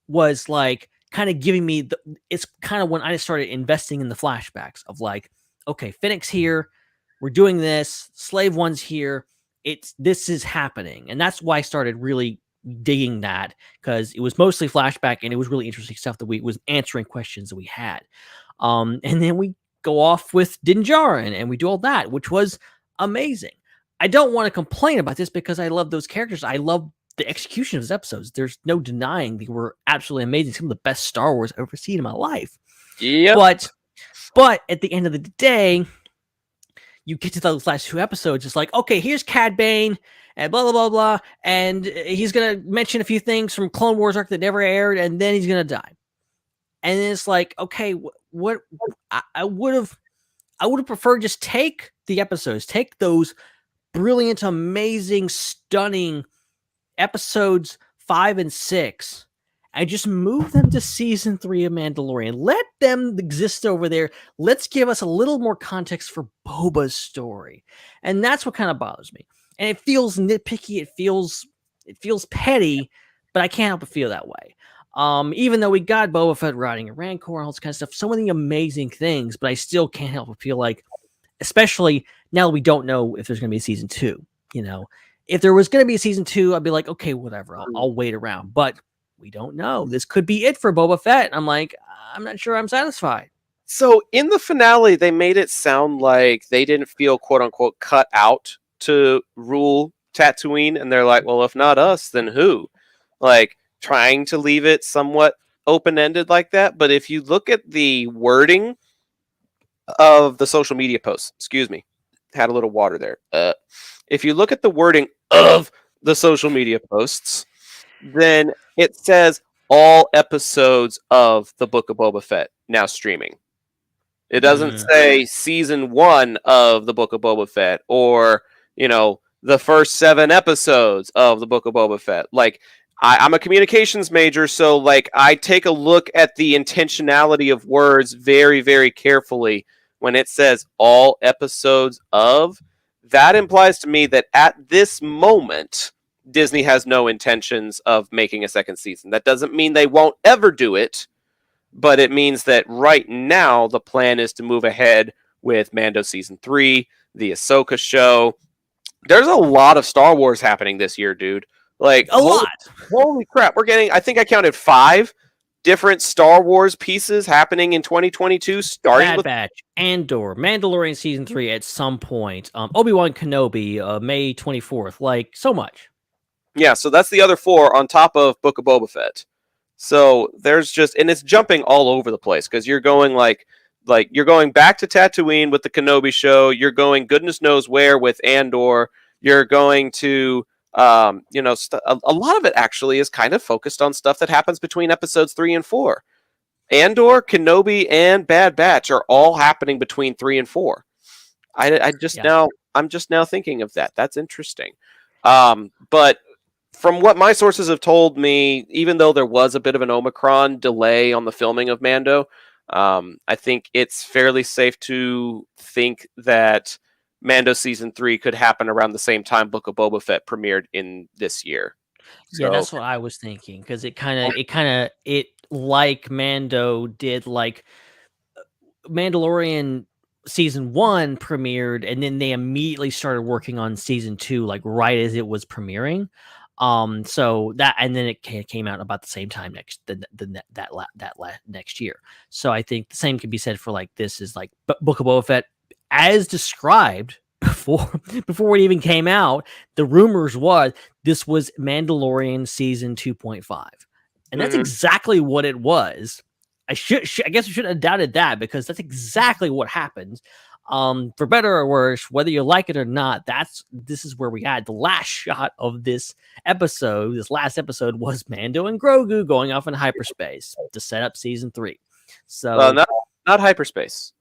was like kind of giving me it's kind of when I started investing in the flashbacks of like, okay, Fennec's here. We're doing this. Slave One's here. This is happening. And that's why I started really digging that, because it was mostly flashback and it was really interesting stuff that was answering questions that we had. And then we go off with Din Djarin and we do all that, which was amazing. I don't want to complain about this because I love those characters. I love the execution of those episodes. There's no denying they were absolutely amazing. Some of the best Star Wars I've ever seen in my life. Yep. But at the end of the day, you get to those last 2 episodes, it's like, okay, here's Cad Bane and blah, blah, blah, blah. And he's going to mention a few things from Clone Wars arc that never aired, and then he's going to die. And it's like, okay, what I would have preferred just take the episodes, take those brilliant, amazing, stunning episodes 5 and 6, and just move them to season 3 of Mandalorian. Let them exist over there. Let's give us a little more context for Boba's story. And that's what kind of bothers me. And it feels nitpicky, it feels petty, but I can't help but feel that way. Even though we got Boba Fett riding a Rancor and all this kind of stuff, so many amazing things, but I still can't help but feel like, especially now we don't know if there's going to be a season 2, you know. If there was going to be a season 2, I'd be like, okay, whatever, I'll wait around. But we don't know. This could be it for Boba Fett. I'm like, I'm not sure I'm satisfied. So in the finale, they made it sound like they didn't feel quote unquote cut out to rule Tatooine, and they're like, well, if not us, then who? Like, trying to leave it somewhat open-ended like that. But if you look at the wording of the social media posts, excuse me, had a little water there. If you look at the wording of the social media posts, then it says all episodes of the Book of Boba Fett now streaming. It doesn't say season 1 of the Book of Boba Fett, or, you know, the first 7 episodes of the Book of Boba Fett. Like, I'm a communications major, so like I take a look at the intentionality of words very, very carefully. When it says all episodes of, that implies to me that at this moment, Disney has no intentions of making a second season. That doesn't mean they won't ever do it, but it means that right now the plan is to move ahead with Mando season 3, the Ahsoka show. There's a lot of Star Wars happening this year, dude. Like a lot. Holy crap. We're getting, I think I counted 5 different Star Wars pieces happening in 2022, starting Bad with Batch, Andor, Mandalorian season 3 at some point, Obi-Wan Kenobi, May 24th, like so much. Yeah, so that's the other 4 on top of Book of Boba Fett. So there's just, and it's jumping all over the place because you're going like you're going back to Tatooine with the Kenobi show. You're going goodness knows where with Andor. You're going to, a lot of it actually is kind of focused on stuff that happens between episodes 3 and 4. Andor, Kenobi, and Bad Batch are all happening between 3 and 4. I'm just now thinking of that. That's interesting. But from what my sources have told me, even though there was a bit of an Omicron delay on the filming of Mando, I think it's fairly safe to think that Mando season 3 could happen around the same time Book of Boba Fett premiered in this year. Yeah, that's what I was thinking, because it like Mando did, like Mandalorian season 1 premiered, and then they immediately started working on season 2, like right as it was premiering. So that, and then it came out about the same time next year. So I think the same can be said for like this is like Book of Boba Fett as described before it even came out. The rumors was this was Mandalorian season 2.5, and that's exactly what it was. I guess we shouldn't have doubted that, because that's exactly what happened. For better or worse, whether you like it or not, this is where we had the last shot of this episode. This last episode was Mando and Grogu going off in hyperspace to set up season 3. So not hyperspace.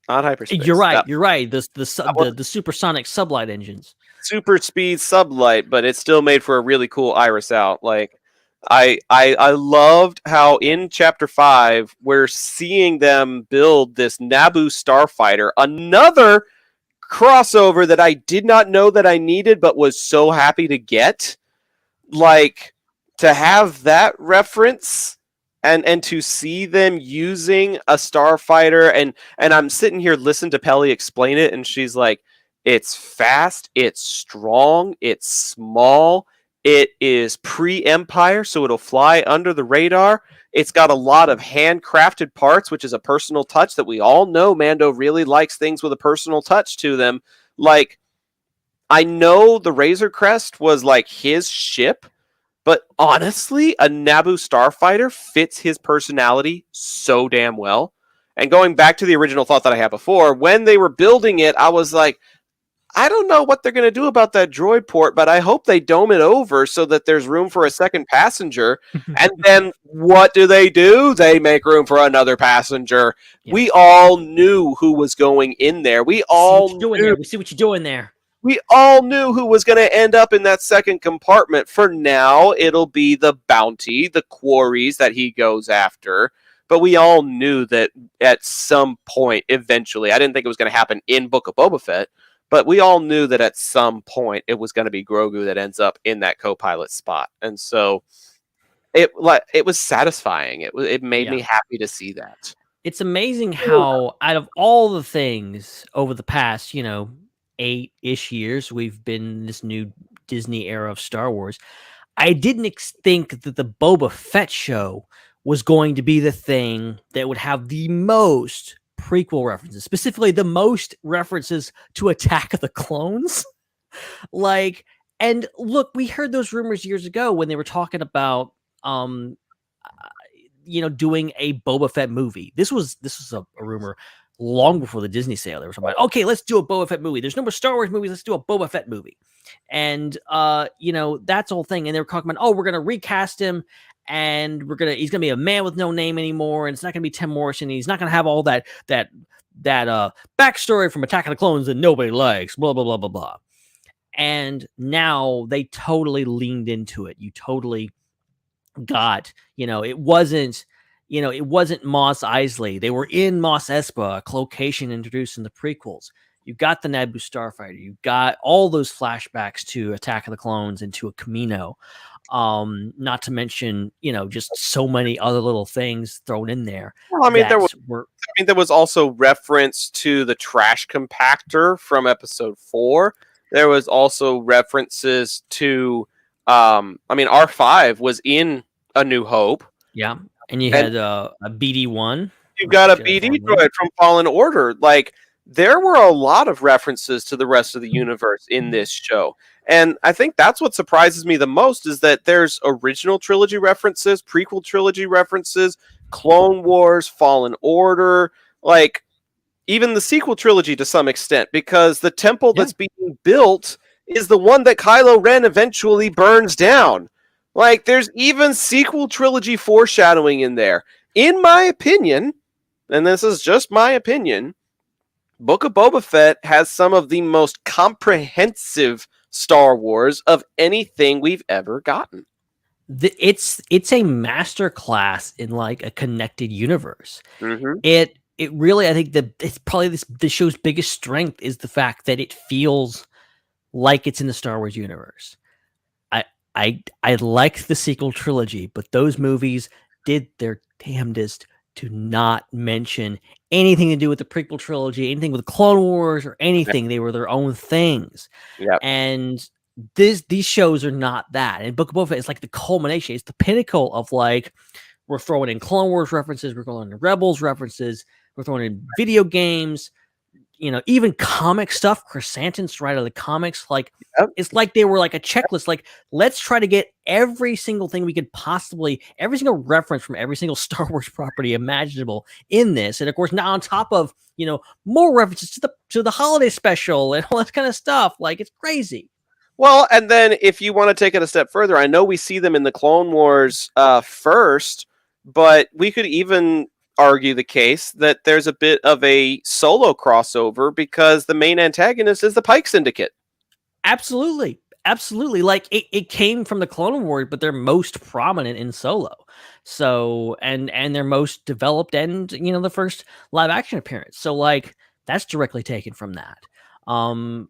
Not hyperspace. You're right. You're right. The supersonic sublight engines. Super speed sublight, but it still made for a really cool iris out. Like I loved how in chapter 5 we're seeing them build this Naboo starfighter, another crossover that I did not know that I needed but was so happy to get. Like, to have that reference and to see them using a starfighter, and I'm sitting here listening to Pelly explain it, and she's like, it's fast, it's strong, it's small. It is pre-Empire, so it'll fly under the radar. It's got a lot of handcrafted parts, which is a personal touch that we all know Mando really likes things with a personal touch to them. Like, I know the Razor Crest was like his ship, but honestly, a Naboo starfighter fits his personality so damn well. And going back to the original thought that I had before, when they were building it, I was like, I don't know what they're going to do about that droid port, but I hope they dome it over so that there's room for a second passenger. And then what do? They make room for another passenger. Yeah. We all knew who was going in there. We all knew. We see what you're doing there. We all knew who was going to end up in that second compartment. For now, it'll be the bounty, the quarries that he goes after. But we all knew that at some point, eventually, I didn't think it was going to happen in Book of Boba Fett, but we all knew that at some point it was going to be Grogu that ends up in that co-pilot spot. And so it was satisfying. It made me happy to see that. It's amazing how out of all the things over the past, 8-ish years, we've been in this new Disney era of Star Wars. I didn't think that the Boba Fett show was going to be the thing that would have the most prequel references, specifically the most references to Attack of the Clones. And look, we heard those rumors years ago when they were talking about doing a Boba Fett movie. This was a rumor long before the Disney sale. They were talking about, okay, let's do a Boba Fett movie. There's no more Star Wars movies. Let's do a Boba Fett movie. And that's the whole thing. And they were talking about, oh, we're gonna recast him, and he's gonna be a man with no name anymore, and it's not gonna be Tim Morrison. He's not gonna have all that backstory from Attack of the Clones that nobody likes. Blah blah blah blah blah. And now they totally leaned into it. You totally got, it wasn't Mos Eisley. They were in Mos Espa, a location introduced in the prequels. You got the Naboo starfighter. You got all those flashbacks to Attack of the Clones and to a Camino. Not to mention, just so many other little things thrown in there. Well, there was also reference to the trash compactor from Episode 4. There was also references to, R5 was in A New Hope. Yeah, and you had a BD-1. You got a BD droid from Fallen Order. There were a lot of references to the rest of the universe in this show. And I think that's what surprises me the most is that there's original trilogy references, prequel trilogy references, Clone Wars, Fallen Order, even the sequel trilogy to some extent, because the temple that's being built is the one that Kylo Ren eventually burns down. There's even sequel trilogy foreshadowing in there. In my opinion, and this is just my opinion, Book of Boba Fett has some of the most comprehensive Star Wars of anything we've ever gotten. It's a masterclass in a connected universe. Mm-hmm. It really, I think it's probably the show's biggest strength is the fact that it feels like it's in the Star Wars universe. I like the sequel trilogy, but those movies did their damnedest to not mention anything to do with the prequel trilogy, anything with Clone Wars or anything. Yep. They were their own things. Yep. And these shows are not that. And Book of Boba Fett is the culmination. It's the pinnacle of we're throwing in Clone Wars references, we're throwing in Rebels references, we're throwing in video games, even comic stuff. Chrysanthemum's right out of the comics. It's like they were a checklist. Let's try to get every single thing we could possibly, every single reference from every single Star Wars property imaginable in this. And of course, now on top of, more references to the holiday special and all that kind of stuff. It's crazy. Well, and then if you want to take it a step further, I know we see them in the Clone Wars first, but we could even argue the case that there's a bit of a solo crossover because the main antagonist is the Pike Syndicate. Absolutely. It came from the Clone Wars, but they're most prominent in Solo. So, and they're most developed and, the first live action appearance. So that's directly taken from that. And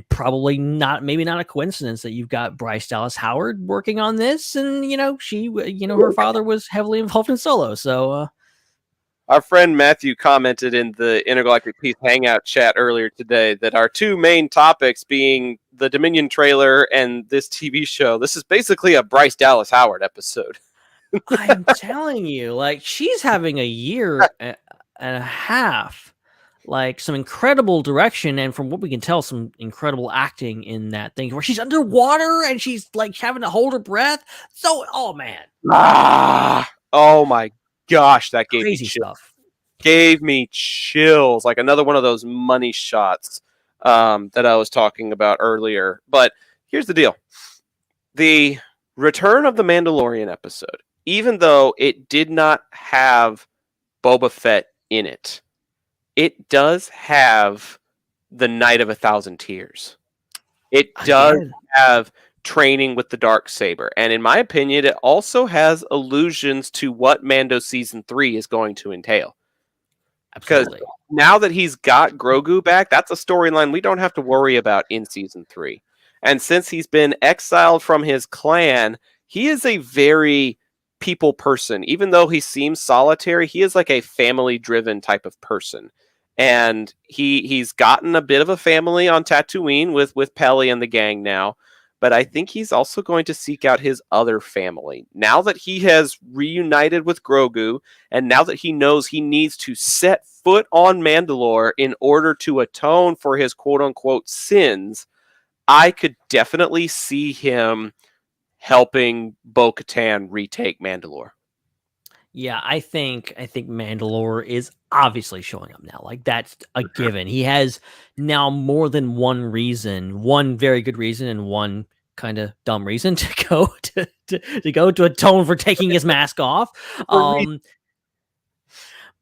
probably maybe not a coincidence that you've got Bryce Dallas Howard working on this, and she, her father was heavily involved in Solo. So, our friend Matthew commented in the Intergalactic Peace Hangout chat earlier today that our two main topics being the Dominion trailer and this TV show, this is basically a Bryce Dallas Howard episode. I'm telling you, she's having a year and a half like some incredible direction, and from what we can tell, some incredible acting in that thing where she's underwater and she's like having to hold her breath. So, oh man, Oh my gosh, that gave me crazy chills. stuff. Gave me chills. Like another one of those money shots that I was talking about earlier. But here's the deal. The Return of the Mandalorian episode, even though it did not have Boba Fett in it, it does have the Night of a Thousand Tears. It does have training with the Darksaber. And in my opinion, it also has allusions to what Mando Season 3 is going to entail. Because Absolutely. now that he's got Grogu back, that's a storyline we don't have to worry about in Season 3. And since he's been exiled from his clan, he is a very people person. Even though he seems solitary, he is like a family-driven type of person. And he's gotten a bit of a family on Tatooine with Peli and the gang now. But I think he's also going to seek out his other family. Now that he has reunited with Grogu, and now that he knows he needs to set foot on Mandalore in order to atone for his quote-unquote sins, I could definitely see him helping Bo-Katan retake Mandalore. Yeah, I think Mandalore is obviously showing up now. Like that's a given. He has now more than one reason, one very good reason and one kind of dumb reason to go to atone for taking his mask off.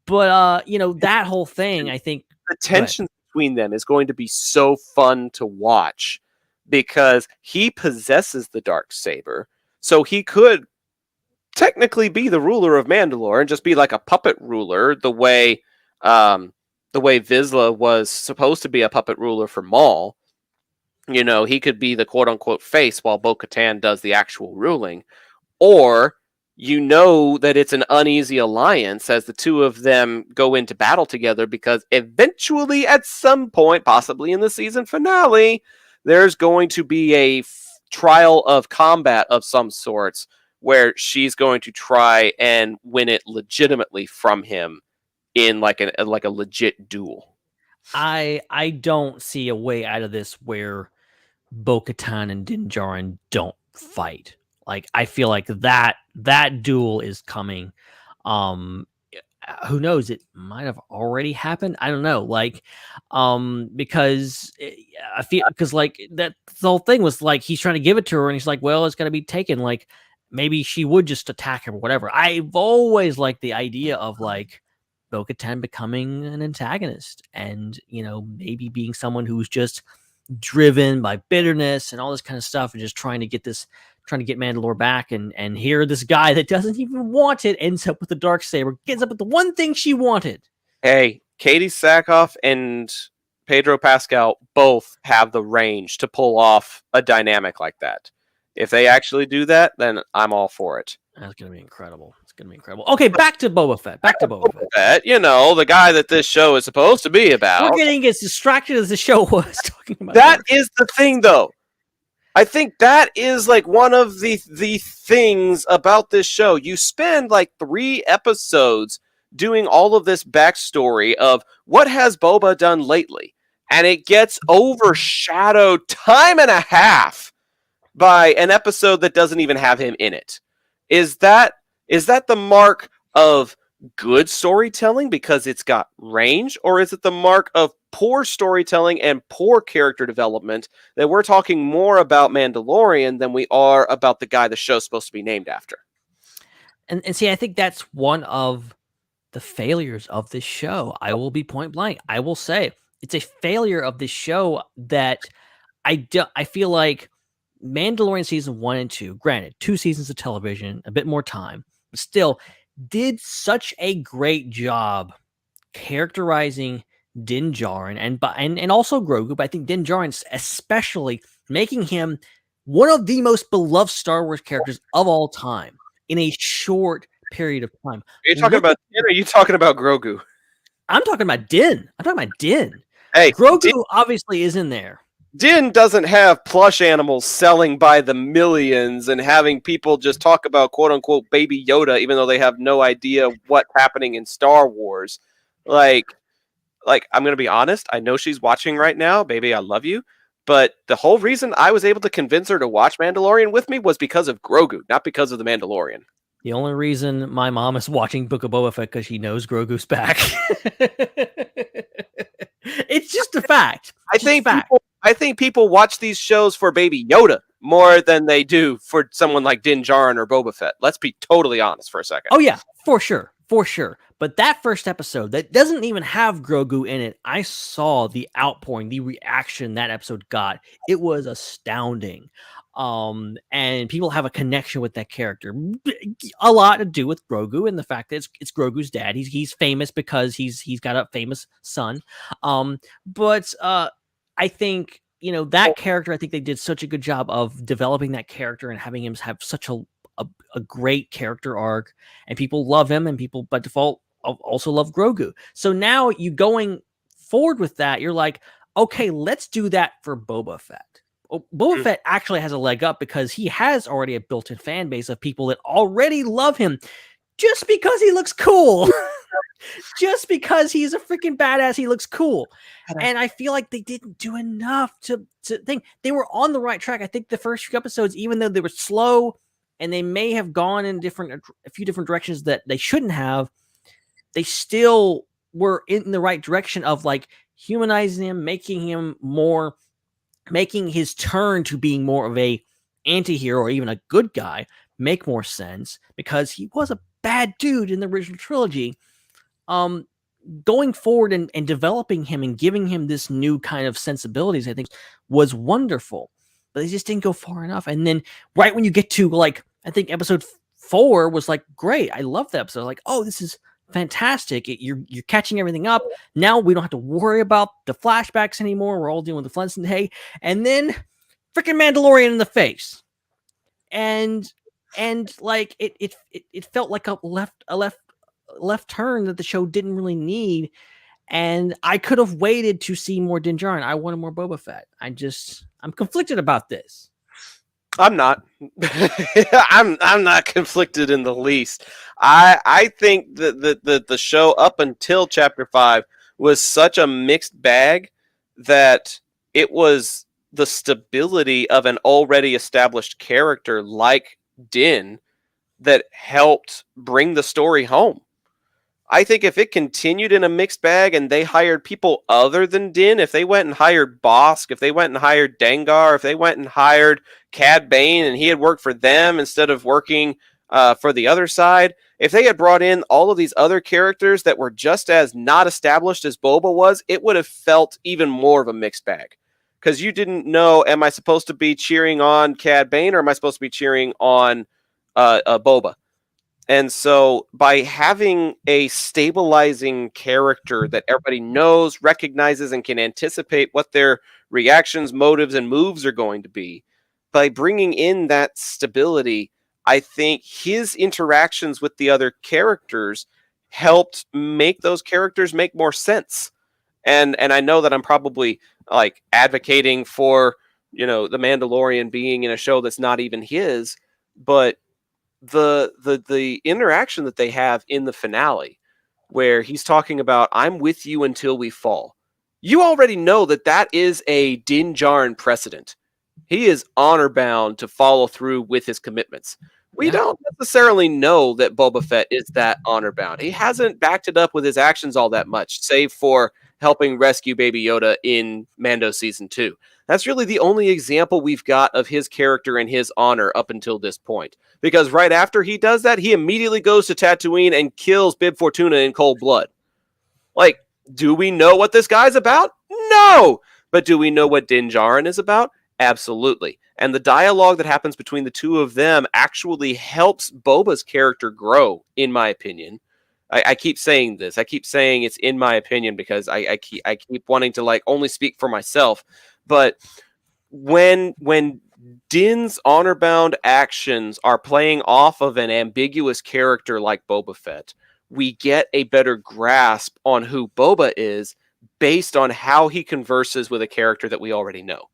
But you know, that whole thing, I think the tension between them is going to be so fun to watch because he possesses the Darksaber, so he could technically be the ruler of Mandalore and just be like a puppet ruler, the way Vizsla was supposed to be a puppet ruler for Maul. You know, he could be the quote-unquote face while Bo-Katan does the actual ruling. Or you know that it's an uneasy alliance as the two of them go into battle together because eventually at some point, possibly in the season finale, there's going to be a trial of combat of some sorts where she's going to try and win it legitimately from him in like a legit duel. I don't see a way out of this where Bo-Katan and Din Djarin don't fight. Like I feel like that duel is coming. Who knows? It might have already happened. I don't know. Like, because I feel because like that the whole thing was like he's trying to give it to her, and he's like, well, it's gonna be taken. Like maybe she would just attack him or whatever. I've always liked the idea of like Bo-Katan becoming an antagonist, and you know maybe being someone who's just driven by bitterness and all this kind of stuff, and just trying to get Mandalore back, and here this guy that doesn't even want it ends up with the Darksaber, gets up with the one thing she wanted. Hey, Katie Sackhoff and Pedro Pascal both have the range to pull off a dynamic like that. If they actually do that, then I'm all for it. That's gonna be incredible. It's gonna be incredible. Okay, back to Boba Fett. Back to Boba Fett. You know, the guy that this show is supposed to be about. We're getting as distracted as the show was talking about. That is the thing, though. I think that is like one of the things about this show. You spend like 3 episodes doing all of this backstory of what has Boba done lately, and it gets overshadowed time and a half by an episode that doesn't even have him in it. Is that the mark of good storytelling because it's got range, or is it the mark of poor storytelling and poor character development that we're talking more about Mandalorian than we are about the guy the show's supposed to be named after? And see, I think that's one of the failures of this show. I will be point blank. I will say it's a failure of this show that I feel like Mandalorian season 1 and 2, granted, 2 seasons of television, a bit more time, but still did such a great job characterizing Din Djarin and also Grogu, but I think Din Djarin especially, making him one of the most beloved Star Wars characters of all time in a short period of time. Are you talking about Din, or are you talking about Grogu? I'm talking about Din. Hey, Grogu obviously is in there. Din doesn't have plush animals selling by the millions and having people just talk about quote-unquote Baby Yoda, even though they have no idea what's happening in Star Wars. Like, like, I'm going to be honest. I know she's watching right now. Baby, I love you. But the whole reason I was able to convince her to watch Mandalorian with me was because of Grogu, not because of The Mandalorian. The only reason my mom is watching Book of Boba Fett because she knows Grogu's back. It's just a fact. I think people watch these shows for Baby Yoda more than they do for someone like Din Djarin or Boba Fett. Let's be totally honest for a second. Oh yeah, for sure. But that first episode that doesn't even have Grogu in it, I saw the outpouring, the reaction that episode got. It was astounding. And people have a connection with that character. A lot to do with Grogu and the fact that it's Grogu's dad. He's famous because he's got a famous son. But I think, that character, I think they did such a good job of developing that character and having him have such a great character arc, and people love him, and people by default also love Grogu. So now you going forward with that, you're like, okay, let's do that for Boba Fett. Boba Fett actually has a leg up because he has already a built-in fan base of people that already love him just because he looks cool. Just because he's a freaking badass, he looks cool. And I feel like they didn't do enough to think they were on the right track. I think the first few episodes, even though they were slow and they may have gone in a few different directions that they shouldn't have, they still were in the right direction of like humanizing him, making his turn to being more of a anti-hero or even a good guy make more sense, because he was a bad dude in the original trilogy. Going forward and developing him and giving him this new kind of sensibilities, I think was wonderful, but they just didn't go far enough. And then right when you get to like, I think episode 4 was like, great. I love that episode. Like, oh, this is fantastic. You're catching everything up. Now we don't have to worry about the flashbacks anymore. We're all dealing with the Flintstone Hay, and then freaking Mandalorian in the face. And like it felt like a left turn that the show didn't really need. And I could have waited to see more Din Djarin. I wanted more Boba Fett. I'm conflicted about this. I'm not. I'm not conflicted in the least. I think that the show up until chapter 5 was such a mixed bag that it was the stability of an already established character like Din that helped bring the story home. I think if it continued in a mixed bag and they hired people other than Din, if they went and hired Bosk, if they went and hired Dengar, if they went and hired Cad Bane and he had worked for them instead of working for the other side, if they had brought in all of these other characters that were just as not established as Boba was, it would have felt even more of a mixed bag. Because you didn't know, am I supposed to be cheering on Cad Bane or am I supposed to be cheering on Boba? And so by having a stabilizing character that everybody knows, recognizes, and can anticipate what their reactions, motives, and moves are going to be, by bringing in that stability, I think his interactions with the other characters helped make those characters make more sense. And I know that I'm probably like advocating for, the Mandalorian being in a show that's not even his, but the interaction that they have in the finale where he's talking about, I'm with you until we fall. You already know that is a Din Djarin precedent. He is honor bound to follow through with his commitments. We don't necessarily know that Boba Fett is that honor bound. He hasn't backed it up with his actions all that much, save for helping rescue Baby Yoda in Mando Season 2. That's really the only example we've got of his character and his honor up until this point. Because right after he does that, he immediately goes to Tatooine and kills Bib Fortuna in cold blood. Like, do we know what this guy's about? No! But do we know what Din Djarin is about? Absolutely. And the dialogue that happens between the two of them actually helps Boba's character grow, in my opinion. I keep saying this. I keep saying it's in my opinion because I keep wanting to like only speak for myself. But when Din's honor-bound actions are playing off of an ambiguous character like Boba Fett, we get a better grasp on who Boba is based on how he converses with a character that we already know.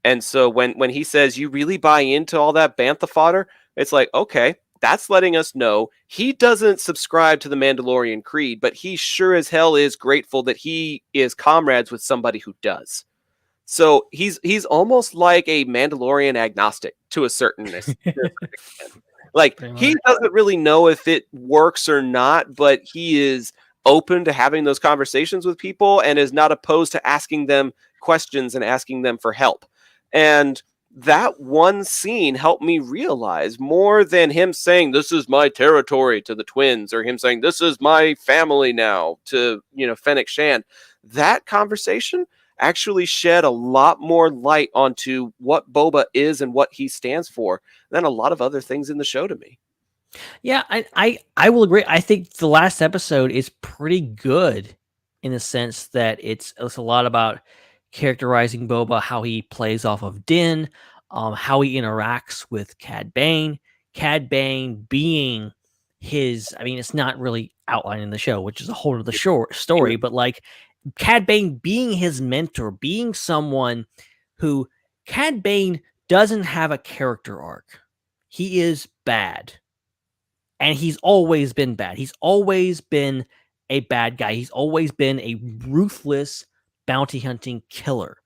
And so when he says, you really buy into all that bantha fodder, it's like, okay, that's letting us know he doesn't subscribe to the Mandalorian creed, but he sure as hell is grateful that he is comrades with somebody who does. So he's almost like a Mandalorian agnostic to a certain extent. Like, Pretty he much. doesn't really know if it works or not, but he is open to having those conversations with people and is not opposed to asking them questions and asking them for help. And that one scene helped me realize, more than him saying, "This is my territory" to the twins, or him saying, "This is my family now" to, Fennec Shand, that conversation actually shed a lot more light onto what Boba is and what he stands for than a lot of other things in the show to me. Yeah, I will agree. I think the last episode is pretty good in the sense that it's a lot about characterizing Boba, how he plays off of Din, how he interacts with Cad Bane. Cad Bane being his, I mean, it's not really outlined in the show, which is a whole other story, but like Cad Bane being his mentor, being someone who Cad Bane doesn't have a character arc. He is bad. And he's always been bad. He's always been a bad guy. He's always been a ruthless bounty hunting killer.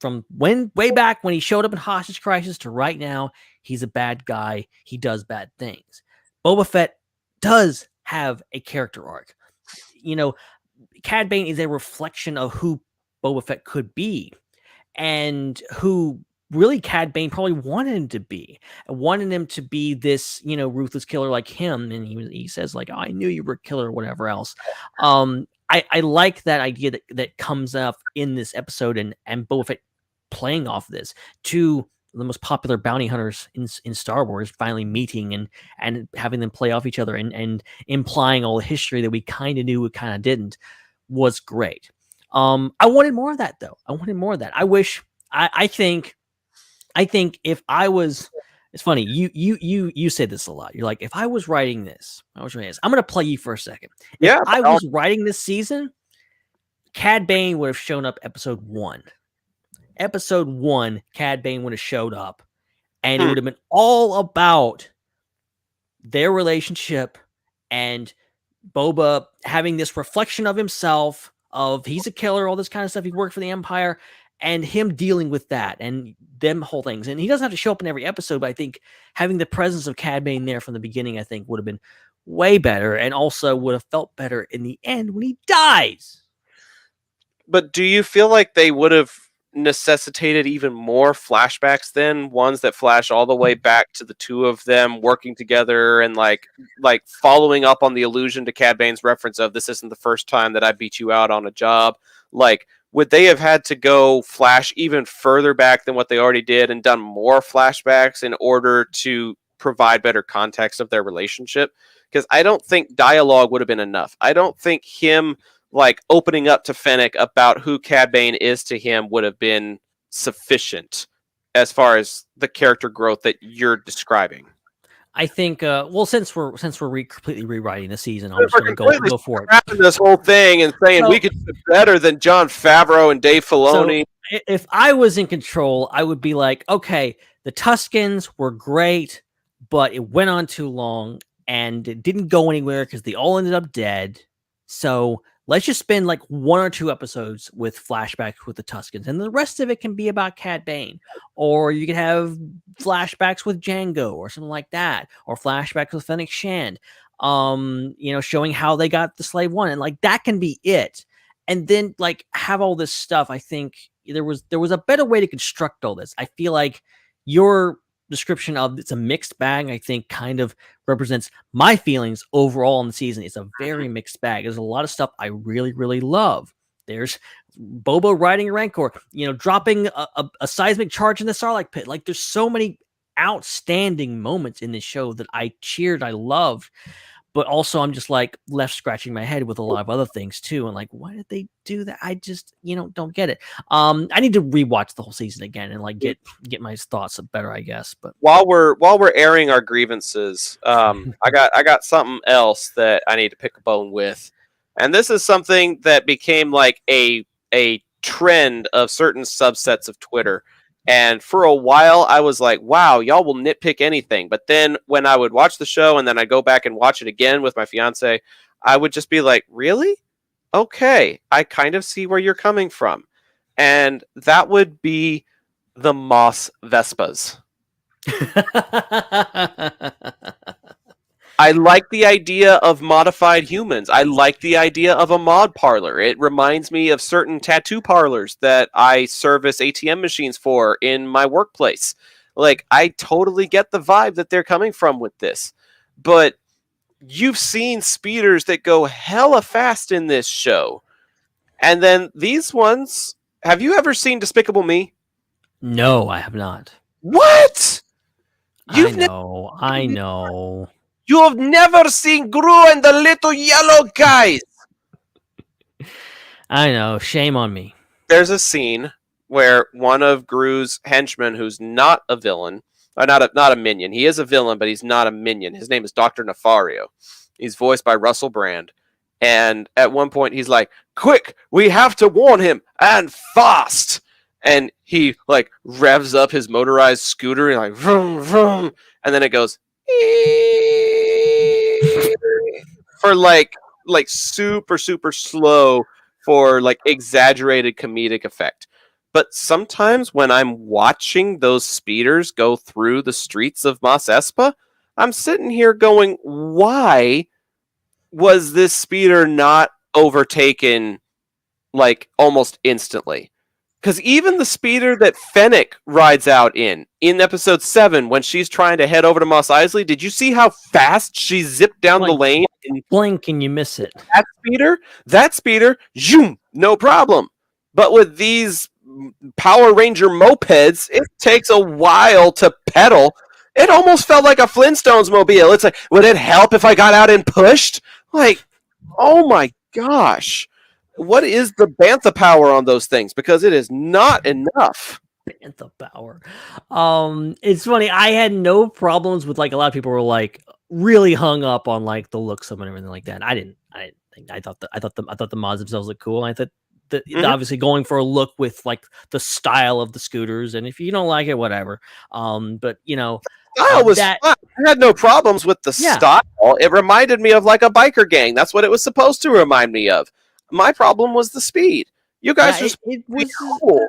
From way back when he showed up in Hostage Crisis to right now, he's a bad guy. He does bad things. Boba Fett does have a character arc. Cad Bane is a reflection of who Boba Fett could be and who really Cad Bane probably wanted him to be. Wanted him to be this, ruthless killer like him. And he says like, "Oh, I knew you were a killer," or whatever else. I like that idea that comes up in this episode, and Boba Fett playing off this to the most popular bounty hunters in Star Wars finally meeting and having them play off each other and implying all the history that we kind of knew, we kind of didn't, was great. I wanted more of that though. I wanted more of that. I think if I was, it's funny, you said this a lot. You're like, if I was writing this, I'm gonna play you for a second. If I was writing this season, Cad Bane would have shown up episode 1. Episode 1, Cad Bane would have showed up, and it would have been all about their relationship and Boba having this reflection of himself, of he's a killer, all this kind of stuff. He worked for the Empire, and him dealing with that and them whole things. And he doesn't have to show up in every episode, but I think having the presence of Cad Bane there from the beginning, I think would have been way better, and also would have felt better in the end when he dies. But do you feel like they would have necessitated even more flashbacks then, ones that flash all the way back to the two of them working together and like following up on the allusion to Cad Bane's reference of, "This isn't the first time that I beat you out on a job"? Like, would they have had to go flash even further back than what they already did and done more flashbacks in order to provide better context of their relationship? Because I don't think dialogue would have been enough. I don't think him like opening up to Fennec about who Cad Bane is to him would have been sufficient as far as the character growth that you're describing. I think, since we're completely rewriting the season, I'm just going to go for it. This whole thing and saying we could do better than Jon Favreau and Dave Filoni. So if I was in control, I would be like, okay, the Tuskens were great, but it went on too long and it didn't go anywhere because they all ended up dead. So let's just spend like 1 or 2 episodes with flashbacks with the Tuskens, and the rest of it can be about Cad Bane. Or you could have flashbacks with Django or something like that, or flashbacks with Fennec Shand, showing how they got the Slave One, and like that can be it. And then like have all this stuff. I think there was a better way to construct all this. I feel like your description of it's a mixed bag, I think, kind of represents my feelings overall in the season. It's a very mixed bag. There's a lot of stuff I really, really love. There's Boba riding a Rancor, dropping a seismic charge in the Sarlacc pit. Like, there's so many outstanding moments in this show that I cheered, I loved. But also, I'm just like left scratching my head with a lot of other things too, and like, why did they do that? I just, don't get it. I need to rewatch the whole season again and like get my thoughts better, I guess. But while we're airing our grievances, I got something else that I need to pick a bone with, and this is something that became like a trend of certain subsets of Twitter. And for a while, I was like, wow, y'all will nitpick anything. But then when I would watch the show and then I'd go back and watch it again with my fiance, I would just be like, really? Okay, I kind of see where you're coming from. And that would be the Moss Vespas. I like the idea of modified humans. I like the idea of a mod parlor. It reminds me of certain tattoo parlors that I service ATM machines for in my workplace. Like, I totally get the vibe that they're coming from with this. But you've seen speeders that go hella fast in this show. And then these ones, have you ever seen Despicable Me? No, I have not. What? I know. You have never seen Gru and the Little Yellow Guys. I know. Shame on me. There's a scene where one of Gru's henchmen, who's not a villain, or not a minion. He is a villain, but he's not a minion. His name is Dr. Nefario. He's voiced by Russell Brand. And at one point, he's like, quick, we have to warn him, and fast. And he, like, revs up his motorized scooter, and like, vroom, vroom. And then it goes, for like super slow for like exaggerated comedic effect. But sometimes when I'm watching those speeders go through the streets of Mos Espa, I'm sitting here going, why was this speeder not overtaken like almost instantly? Because even the speeder that Fennec rides out in episode 7, when she's trying to head over to Mos Eisley, did you see how fast she zipped down the lane? Blink and you miss it. That speeder, zoom, no problem. But with these Power Ranger mopeds, it takes a while to pedal. It almost felt like a Flintstones mobile. It's like, would it help if I got out and pushed? Like, oh my gosh. What is the bantha power on those things? Because it is not enough. Bantha power. It's funny. I had no problems with, like, a lot of people were like really hung up on like the looks of them and everything like that. I didn't think. I thought the mods themselves looked cool. And I thought obviously going for a look with like the style of the scooters, and if you don't like it, whatever. But you know, style was fun. I had no problems with the style. It reminded me of like a biker gang. That's what it was supposed to remind me of. My problem was the speed. You guys it was cool.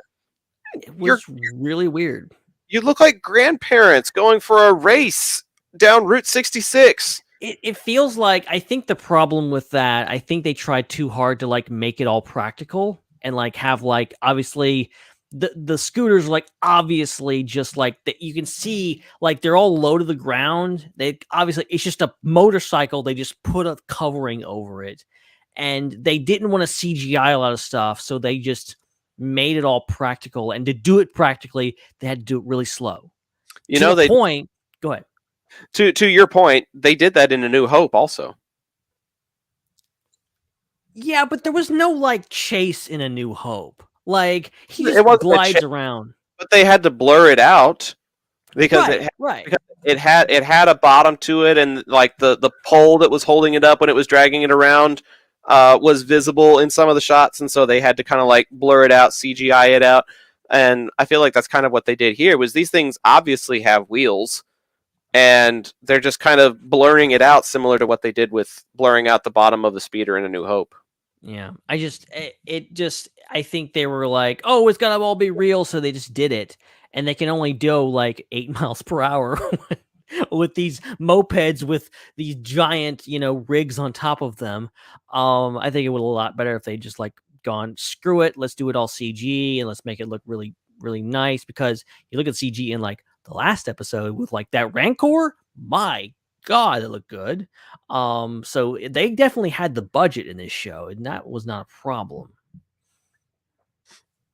It was really weird. You look like grandparents going for a race down Route 66. It feels like, I think the problem with that, I think they tried too hard to like make it all practical and like have like, obviously the scooters are like obviously just like that. You can see like they're all low to the ground. They obviously, it's just a motorcycle. They just put a covering over it. And they didn't want to CGI a lot of stuff, so they just made it all practical. And to do it practically, they had to do it really slow. Go ahead. To your point, they did that in A New Hope also. Yeah, but there was no like chase in A New Hope. Like he just glides around. But they had to blur it out because it had a bottom to it, and like the pole that was holding it up when it was dragging it around was visible in some of the shots, and so they had to kind of like blur it out, CGI it out. And I feel like that's kind of what they did here. Was these things obviously have wheels, and they're just kind of blurring it out, similar to what they did with blurring out the bottom of the speeder in A New Hope. Yeah, I think they were like, oh, it's gotta all be real, so they just did it, and they can only do like 8 miles per hour with these mopeds with these giant, rigs on top of them. I think it would a lot better if they just like gone, screw it, let's do it all CG and let's make it look really, really nice. Because you look at CG in like the last episode with like that Rancor, my God, it looked good. So they definitely had the budget in this show, and that was not a problem.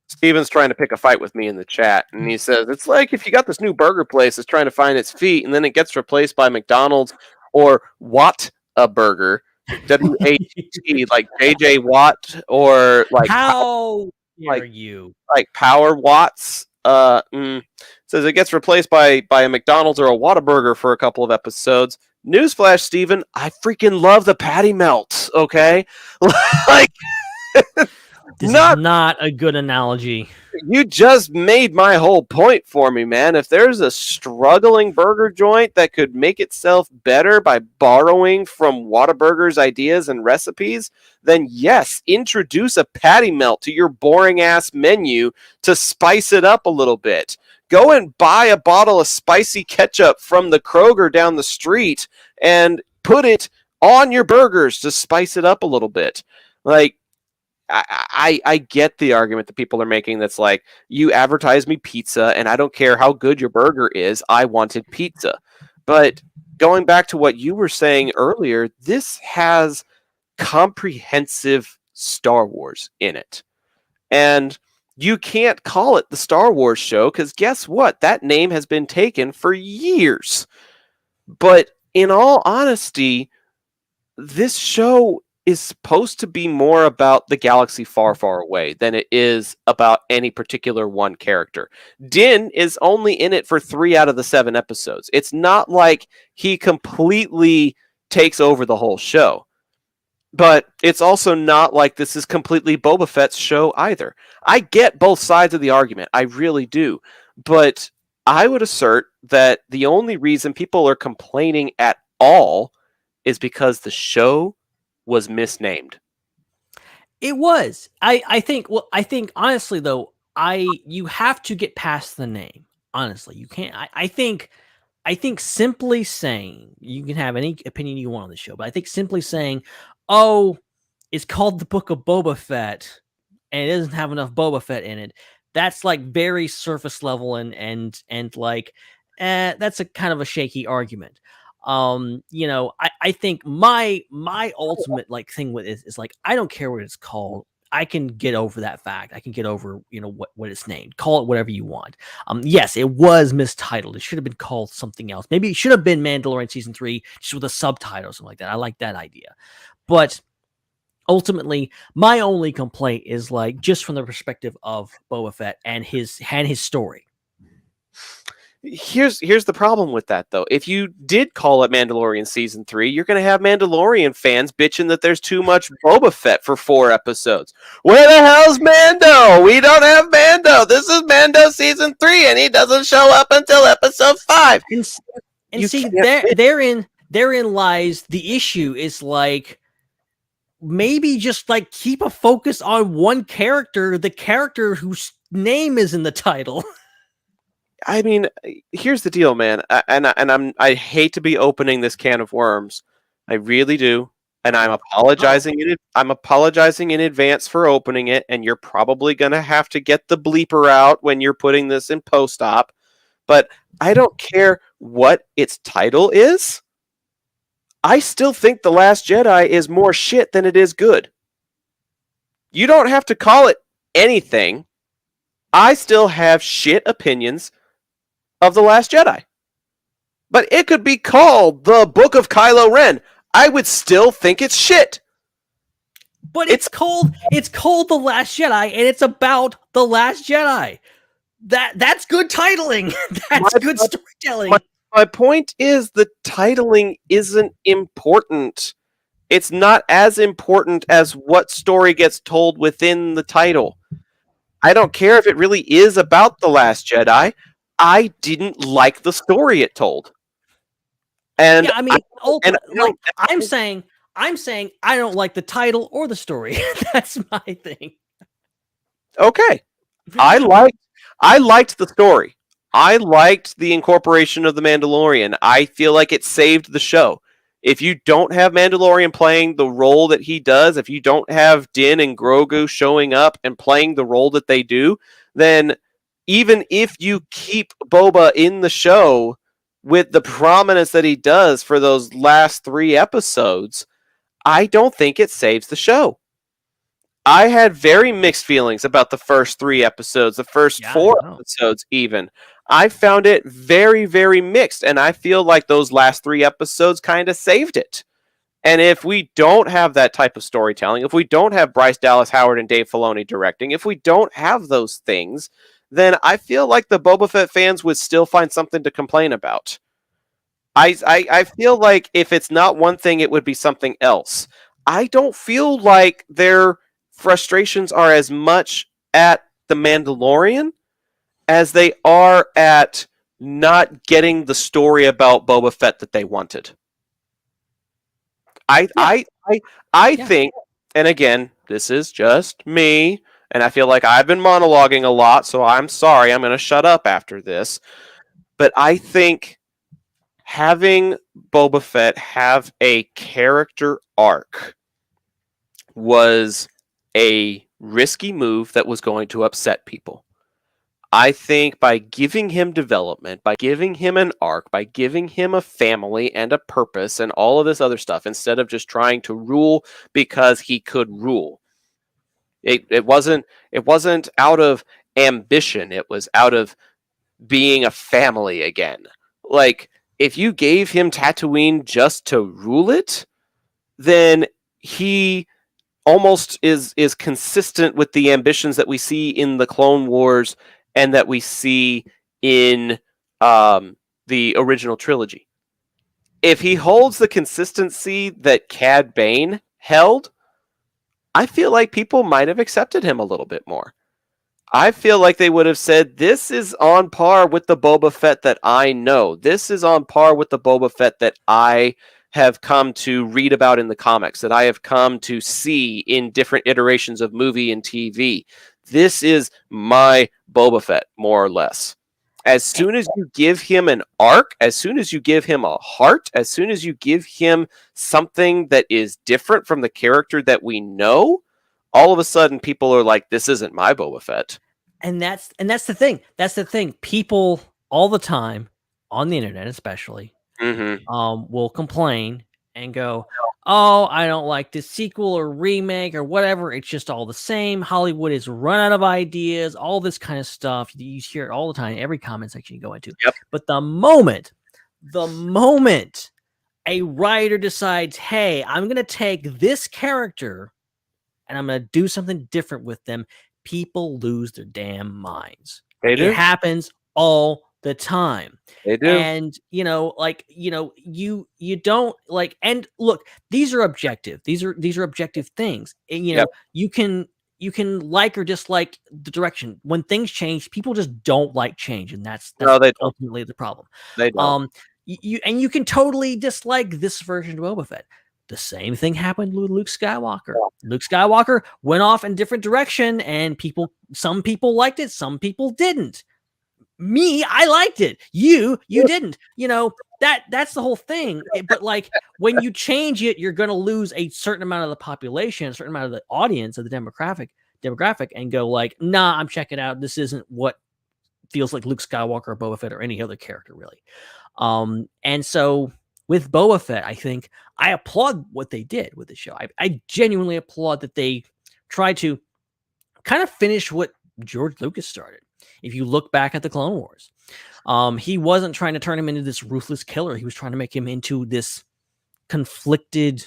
Steven's trying to pick a fight with me in the chat, and he says, it's like if you got this new burger place that's trying to find its feet, and then it gets replaced by McDonald's or Watt a Burger, W-A-T-T, like J.J. Watt, or like... How dare you? Like Power Watts. Says it gets replaced by a McDonald's or a Whataburger for a couple of episodes. Newsflash, Steven, I freaking love the patty melt, okay? Like... This Not is not a good analogy. You just made my whole point for me, man. If there's a struggling burger joint that could make itself better by borrowing from Whataburger's ideas and recipes, then yes, introduce a patty melt to your boring ass menu to spice it up a little bit. Go and buy a bottle of spicy ketchup from the Kroger down the street and put it on your burgers to spice it up a little bit. Like, I get the argument that people are making that's like, you advertise me pizza and I don't care how good your burger is, I wanted pizza. But going back to what you were saying earlier, this has comprehensive Star Wars in it. And you can't call it the Star Wars show because guess what? That name has been taken for years. But in all honesty, this show is supposed to be more about the galaxy far, far away than it is about any particular one character. Din is only in it for 3 out of the 7 episodes. It's not like he completely takes over the whole show. But it's also not like this is completely Boba Fett's show either. I get both sides of the argument. I really do. But I would assert that the only reason people are complaining at all is because the show was misnamed. It was. I think honestly though, you have to get past the name. Honestly, you can't. I think simply saying, you can have any opinion you want on the show, but I think simply saying, oh, it's called the Book of Boba Fett and it doesn't have enough Boba Fett in it, that's like very surface level and like that's a kind of a shaky argument. I think my ultimate like thing with it is like, I don't care what it's called. I can get over that fact. I can get over, what it's named. Call it whatever you want. Yes, it was mistitled. It should have been called something else. Maybe it should have been Mandalorian Season 3, just with a subtitle or something like that. I like that idea. But ultimately, my only complaint is like just from the perspective of Boba Fett and his story. Here's the problem with that, though. If you did call it Mandalorian Season 3, you're going to have Mandalorian fans bitching that there's too much Boba Fett for 4 episodes. Where the hell's Mando? We don't have Mando. This is Mando Season 3, and he doesn't show up until Episode 5. And see, therein lies the issue. Is like, maybe just like keep a focus on one character, the character whose name is in the title. I mean, here's the deal, man. I hate to be opening this can of worms. I really do, and I'm apologizing. I'm apologizing in advance for opening it, and you're probably gonna have to get the bleeper out when you're putting this in post-op. But I don't care what its title is. I still think The Last Jedi is more shit than it is good. You don't have to call it anything. I still have shit opinions of The Last Jedi. But it could be called The Book of Kylo Ren. I would still think it's shit. But it's called The Last Jedi, and it's about The Last Jedi. That's good titling. That's good storytelling. My point is the titling isn't important. It's not as important as what story gets told within the title. I don't care if it really is about The Last Jedi. I didn't like the story it told. And yeah, I mean, I'm saying I don't like the title or the story. That's my thing. Okay. I liked the story. I liked the incorporation of the Mandalorian. I feel like it saved the show. If you don't have Mandalorian playing the role that he does, if you don't have Din and Grogu showing up and playing the role that they do, then even if you keep Boba in the show with the prominence that he does for those last 3 episodes, I don't think it saves the show. I had very mixed feelings about the first 3 episodes, the first 4 episodes even. I found it very, very mixed, and I feel like those last 3 episodes kind of saved it. And if we don't have that type of storytelling, if we don't have Bryce Dallas Howard and Dave Filoni directing, if we don't have those things, then I feel like the Boba Fett fans would still find something to complain about. I feel like if it's not one thing, it would be something else. I don't feel like they're frustrations are as much at the Mandalorian as they are at not getting the story about Boba Fett that they wanted. I Yeah. think, and again, this is just me, and I feel like I've been monologuing a lot, so I'm sorry, I'm going to shut up after this. But I think having Boba Fett have a character arc was a risky move that was going to upset people. I think by giving him development, by giving him an arc, by giving him a family and a purpose and all of this other stuff, instead of just trying to rule because he could rule. It wasn't out of ambition. It was out of being a family again. Like, if you gave him Tatooine just to rule it, then he almost is consistent with the ambitions that we see in the Clone Wars and that we see in the original trilogy. If he holds the consistency that Cad Bane held, I feel like people might have accepted him a little bit more. I feel like they would have said, this is on par with the Boba Fett that I know. This is on par with the Boba Fett that I have come to read about in the comics, that I have come to see in different iterations of movie and TV. This is my Boba Fett, more or less. As soon as you give him an arc, as soon as you give him a heart, as soon as you give him something that is different from the character that we know, all of a sudden people are like, this isn't my Boba Fett. And that's the thing. That's the thing. People all the time on the internet, especially, will complain and go, "Oh, I don't like this sequel or remake or whatever. It's just all the same. Hollywood is run out of ideas. All this kind of stuff. You hear it all the time. Every comment section you go into. Yep. But the moment a writer decides, hey, I'm going to take this character and I'm going to do something different with them, people lose their damn minds. They do. It happens all the time. They do. And, you don't like, and look, these are objective. These are objective things. And, you can like or dislike the direction. When things change, people just don't like change. And that's No, they don't. ultimately the problem. They don't. You can totally dislike this version of Boba Fett. The same thing happened with Luke Skywalker. Luke Skywalker went off in different direction, and some people liked it, some people didn't. Me, I liked it. You didn't. That's the whole thing. But like, when you change it, you're going to lose a certain amount of the population, a certain amount of the audience of the demographic, and go like, nah, I'm checking out. This isn't what feels like Luke Skywalker or Boba Fett or any other character, really. And so with Boba Fett, I think I applaud what they did with the show. I genuinely applaud that they tried to kind of finish what George Lucas started. If you look back at the Clone Wars, he wasn't trying to turn him into this ruthless killer. He was trying to make him into this conflicted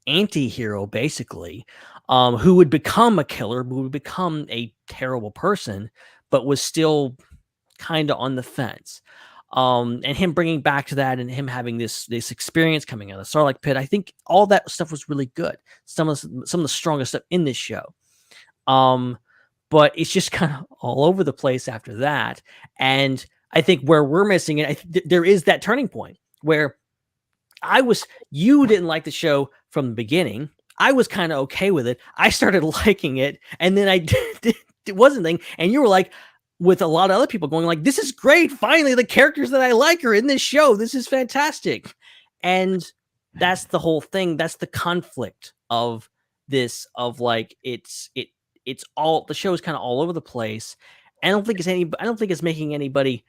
anti-hero, basically, who would become a killer, who would become a terrible person, but was still kind of on the fence. And him bringing back to that, and him having this experience coming out of the Sarlacc pit, I think all that stuff was really good. Some of the strongest stuff in this show. But it's just kind of all over the place after that. And I think where we're missing it, there is that turning point where you didn't like the show from the beginning. I was kind of okay with it. I started liking it, and then it wasn't thing. And you were like, with a lot of other people going like, this is great. Finally, the characters that I like are in this show. This is fantastic. And that's the whole thing. That's the conflict of this, of like, it's all, the show is kind of all over the place. I don't think it's making anybody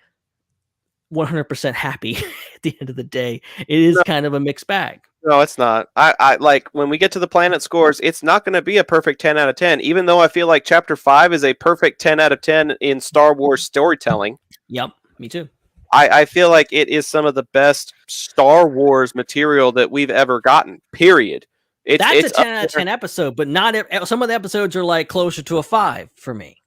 100% happy at the end of the day. It is kind of a mixed bag. No, it's not. I like, when we get to the planet scores, it's not going to be a perfect 10 out of 10, even though I feel like Chapter 5 is a perfect 10 out of 10 in Star Wars storytelling. Yep, me too. I feel like it is some of the best Star Wars material that we've ever gotten, period. It's a 10 out of 10 episode, but not some of the episodes are like closer to a 5 for me.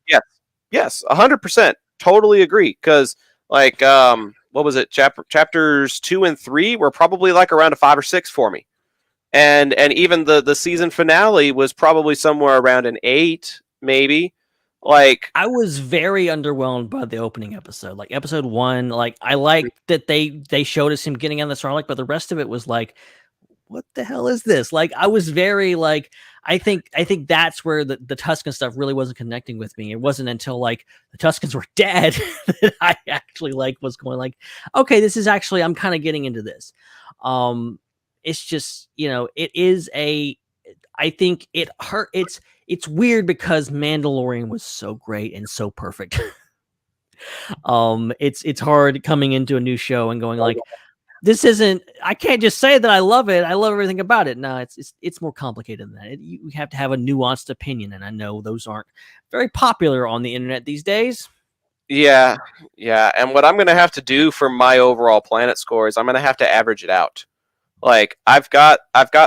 Yes, 100%. Totally agree. Because, like, what was it? Chapters 2 and 3 were probably like around a 5 or 6 for me. and even the season finale was probably somewhere around an 8, maybe. Like, I was very underwhelmed by the opening episode. Like episode 1, like I liked that they showed us him getting on the Sarlacc, but the rest of it was like, what the hell is this? Like I was very like, I think that's where the Tuscan stuff really wasn't connecting with me. It wasn't until like the Tuscans were dead that I actually like was going like, okay, this is actually, I'm kind of getting into this. It's just, it is I think it hurt. It's weird because Mandalorian was so great and so perfect. It's hard coming into a new show and going like, this isn't. I can't just say that I love it. I love everything about it. No, it's more complicated than that. You have to have a nuanced opinion, and I know those aren't very popular on the internet these days. yeah, and what I'm gonna have to do for my overall planet score is I'm gonna have to average it out. Like I've got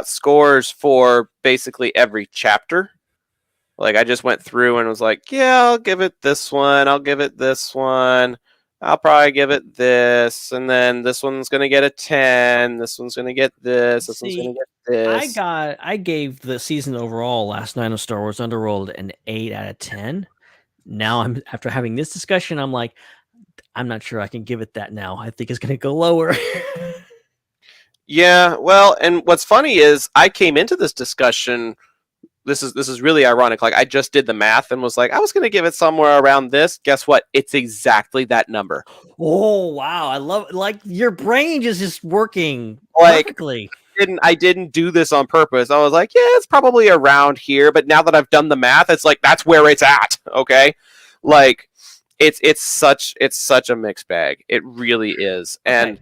scores for basically every chapter. Like I just went through and was like, yeah, I'll give it this one. I'll give it this one. I'll probably give it this, and then this one's gonna get a 10. This one's gonna get this. This one's gonna get this. I gave the season overall last night of Star Wars Underworld an 8 out of 10. Now I'm after having this discussion, I'm like, I'm not sure I can give it that now. I think it's gonna go lower. Yeah, well, and what's funny is I came into this discussion. This is really ironic. Like I just did the math and was like, I was going to give it somewhere around this. Guess what? It's exactly that number. Oh wow, I love like your brain is just working Like, perfectly. I didn't do this on purpose. I was like, yeah, it's probably around here. But now that I've done the math, it's like that's where it's at. Okay, like it's such a mixed bag. It really is. And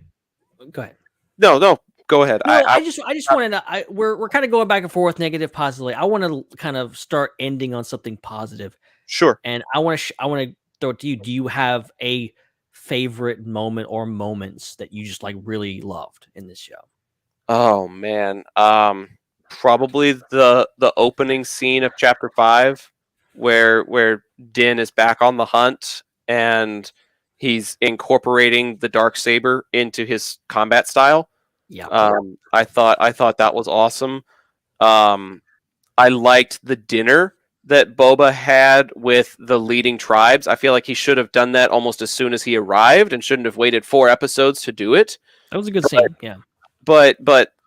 okay. Go ahead. No, go ahead. No, I just wanted to. We're kind of going back and forth, negative, positively. I want to kind of start ending on something positive. Sure. And I want to throw it to you. Do you have a favorite moment or moments that you just like really loved in this show? Oh man, probably the opening scene of chapter 5, where Din is back on the hunt and he's incorporating the Darksaber into his combat style. Yeah. I thought that was awesome. I liked the dinner that Boba had with the leading tribes. I feel like he should have done that almost as soon as he arrived and shouldn't have waited 4 episodes to do it. That was a good scene. Yeah. But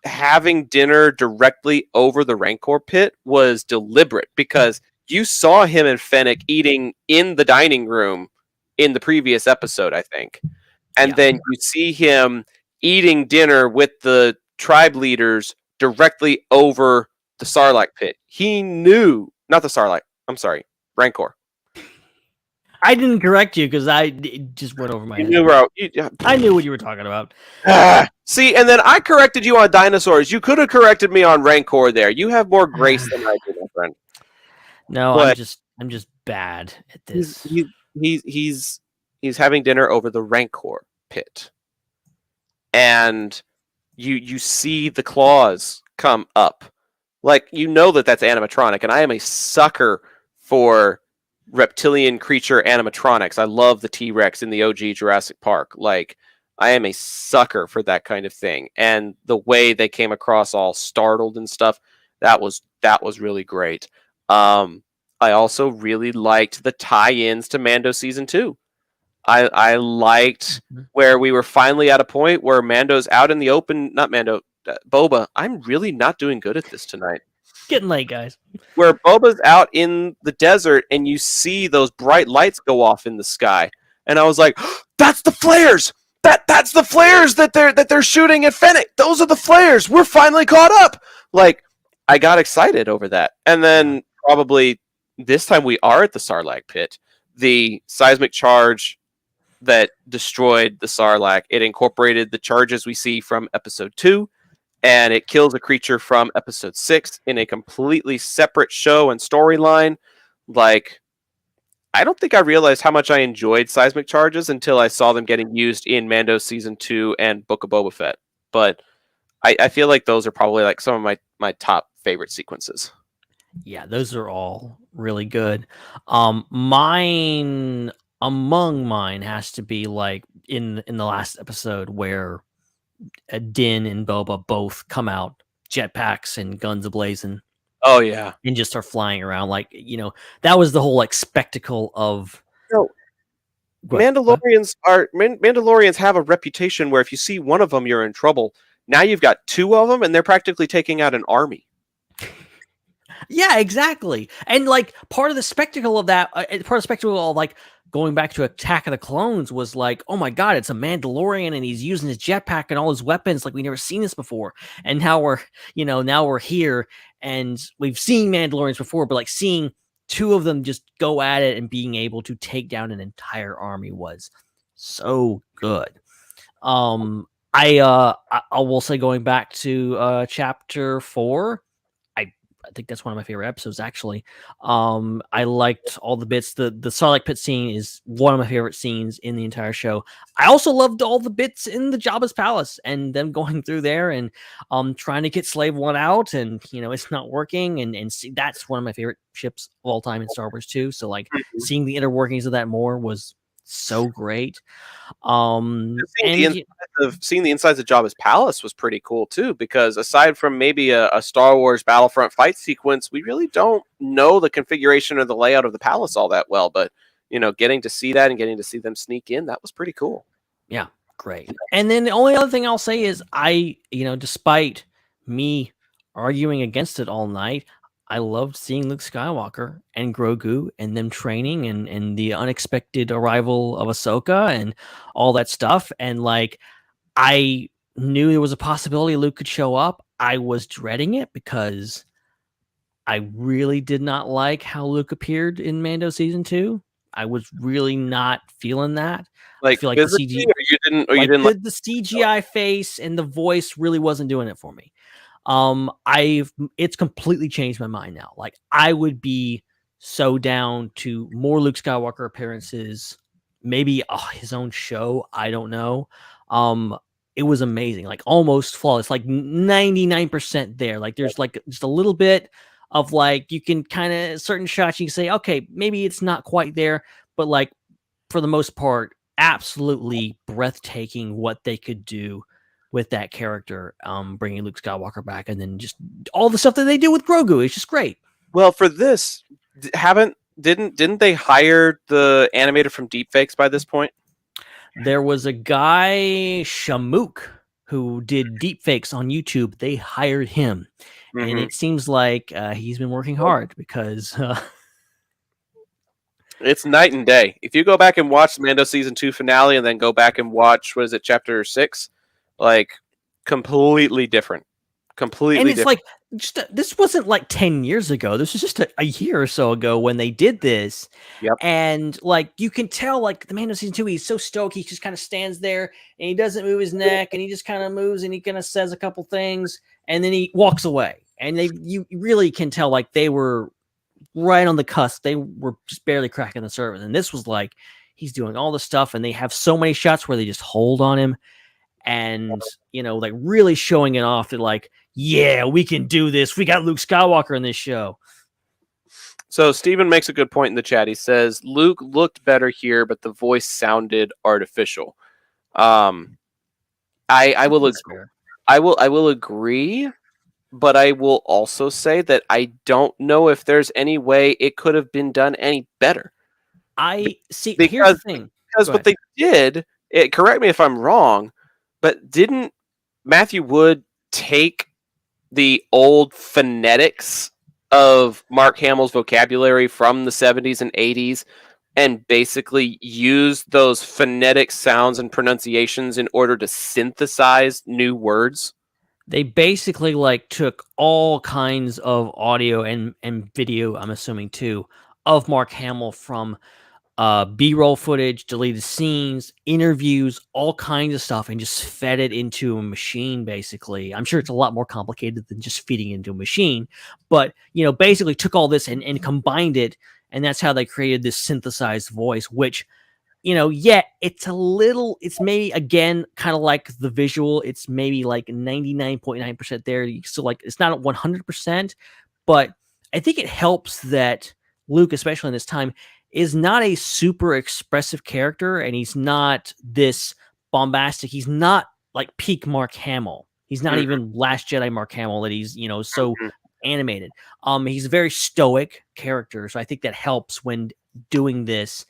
having dinner directly over the Rancor pit was deliberate because you saw him and Fennec eating in the dining room in the previous episode, I think. And then you see him eating dinner with the tribe leaders directly over the Sarlacc pit. He knew, not the Sarlacc, I'm sorry, Rancor. I didn't correct you because it just went over my head. I knew what you were talking about. See, and then I corrected you on dinosaurs. You could have corrected me on Rancor there. You have more grace than I do, my friend. No, but I'm just bad at this. He's having dinner over the Rancor pit. And you see the claws come up. Like, you know that's animatronic, and I am a sucker for reptilian creature animatronics. I love the T-Rex in the OG Jurassic Park. Like, I am a sucker for that kind of thing. And the way they came across all startled and stuff, that was really great. I also really liked the tie-ins to Mando Season 2. I liked where we were finally at a point where Mando's out in the open. Not Mando, Boba. I'm really not doing good at this tonight. Getting late, guys. Where Boba's out in the desert and you see those bright lights go off in the sky, and I was like, "That's the flares! That's the flares that they're shooting at Fennec. Those are the flares. We're finally caught up." Like, I got excited over that, and then probably this time we are at the Sarlacc pit. The seismic charge that destroyed the Sarlacc. It incorporated the charges we see from episode 2, and it kills a creature from episode 6 in a completely separate show and storyline. Like, I don't think I realized how much I enjoyed seismic charges until I saw them getting used in Mando Season 2 and Book of Boba Fett. But I feel like those are probably like some of my top favorite sequences. Yeah, those are all really good. Among mine has to be like in the last episode where Din and Boba both come out jetpacks and guns ablazing Oh yeah. and just start flying around. Like, that was the whole like spectacle of No, what? Mandalorians have a reputation where if you see one of them, you're in trouble. Now you've got two of them, and they're practically taking out an army. Yeah, exactly. And like part of the spectacle of that, like going back to Attack of the Clones was like, oh my god, it's a Mandalorian and he's using his jetpack and all his weapons like we never seen this before. And now we're here and we've seen Mandalorians before, but like seeing two of them just go at it and being able to take down an entire army was so good. I will say, going back to chapter 4, I think that's one of my favorite episodes, actually. I liked all the bits. The Sarlacc pit scene is one of my favorite scenes in the entire show. I also loved all the bits in the Jabba's palace and them going through there and trying to get Slave One out, and it's not working. And see, that's one of my favorite ships of all time in Star Wars too. So like seeing the inner workings of that more was so great. Seeing the insides of Jabba's palace was pretty cool too, because aside from maybe a Star Wars Battlefront fight sequence, we really don't know the configuration or the layout of the palace all that well. But getting to see that and getting to see them sneak in, that was pretty cool. Yeah, great. And then the only other thing I'll say is despite me arguing against it all night, I loved seeing Luke Skywalker and Grogu and them training and the unexpected arrival of Ahsoka and all that stuff. And like, I knew there was a possibility Luke could show up. I was dreading it because I really did not like how Luke appeared in Mando season 2. I was really not feeling that. Like, I feel like the CGI, the CGI face and the voice really wasn't doing it for me. It's completely changed my mind now. Like, I would be so down to more Luke Skywalker appearances, maybe his own show. I don't know. It was amazing, like almost flawless, like 99% there. Like there's like just a little bit of like, you can kind of certain shots you can say, okay, maybe it's not quite there, but like for the most part, absolutely breathtaking what they could do with that character, bringing Luke Skywalker back, and then just all the stuff that they do with Grogu is just great. Well, for this, didn't they hire the animator from Deepfakes by this point? There was a guy, Shamook, who did deepfakes on YouTube. They hired him, and it seems like he's been working hard because it's night and day. If you go back and watch the Mando season 2 finale, and then go back and watch chapter 6, like completely different. Completely and it's different. Like this wasn't like 10 years ago. This was just a year or so ago when they did this. Yep. And like you can tell, like the Mando season 2, he's so stoked. He just kind of stands there and he doesn't move his neck, and he just kind of moves and he kind of says a couple things and then he walks away. And you really can tell like they were right on the cusp. They were just barely cracking the surface. And this was like he's doing all the stuff, and they have so many shots where they just hold on him. And, like really showing it off that like, yeah, we can do this. We got Luke Skywalker in this show. So Steven makes a good point in the chat. He says, Luke looked better here, but the voice sounded artificial. I will agree, but I will also say that I don't know if there's any way it could have been done any better. Here's the thing. Because what they did, correct me if I'm wrong, but didn't Matthew Wood take the old phonetics of Mark Hamill's vocabulary from the 70s and 80s and basically use those phonetic sounds and pronunciations in order to synthesize new words? They basically like took all kinds of audio and video, I'm assuming too, of Mark Hamill from B-roll footage, deleted scenes, interviews, all kinds of stuff, and just fed it into a machine, basically. I'm sure it's a lot more complicated than just feeding into a machine, but, basically took all this and combined it, and that's how they created this synthesized voice, which, it's maybe, again, kind of like the visual, it's maybe like 99.9% there, so like, it's not 100%, but I think it helps that Luke, especially in this time, is not a super expressive character, and he's not this bombastic. He's not like peak Mark Hamill. He's not even Last Jedi Mark Hamill that he's, so animated. He's a very stoic character, so I think that helps when doing this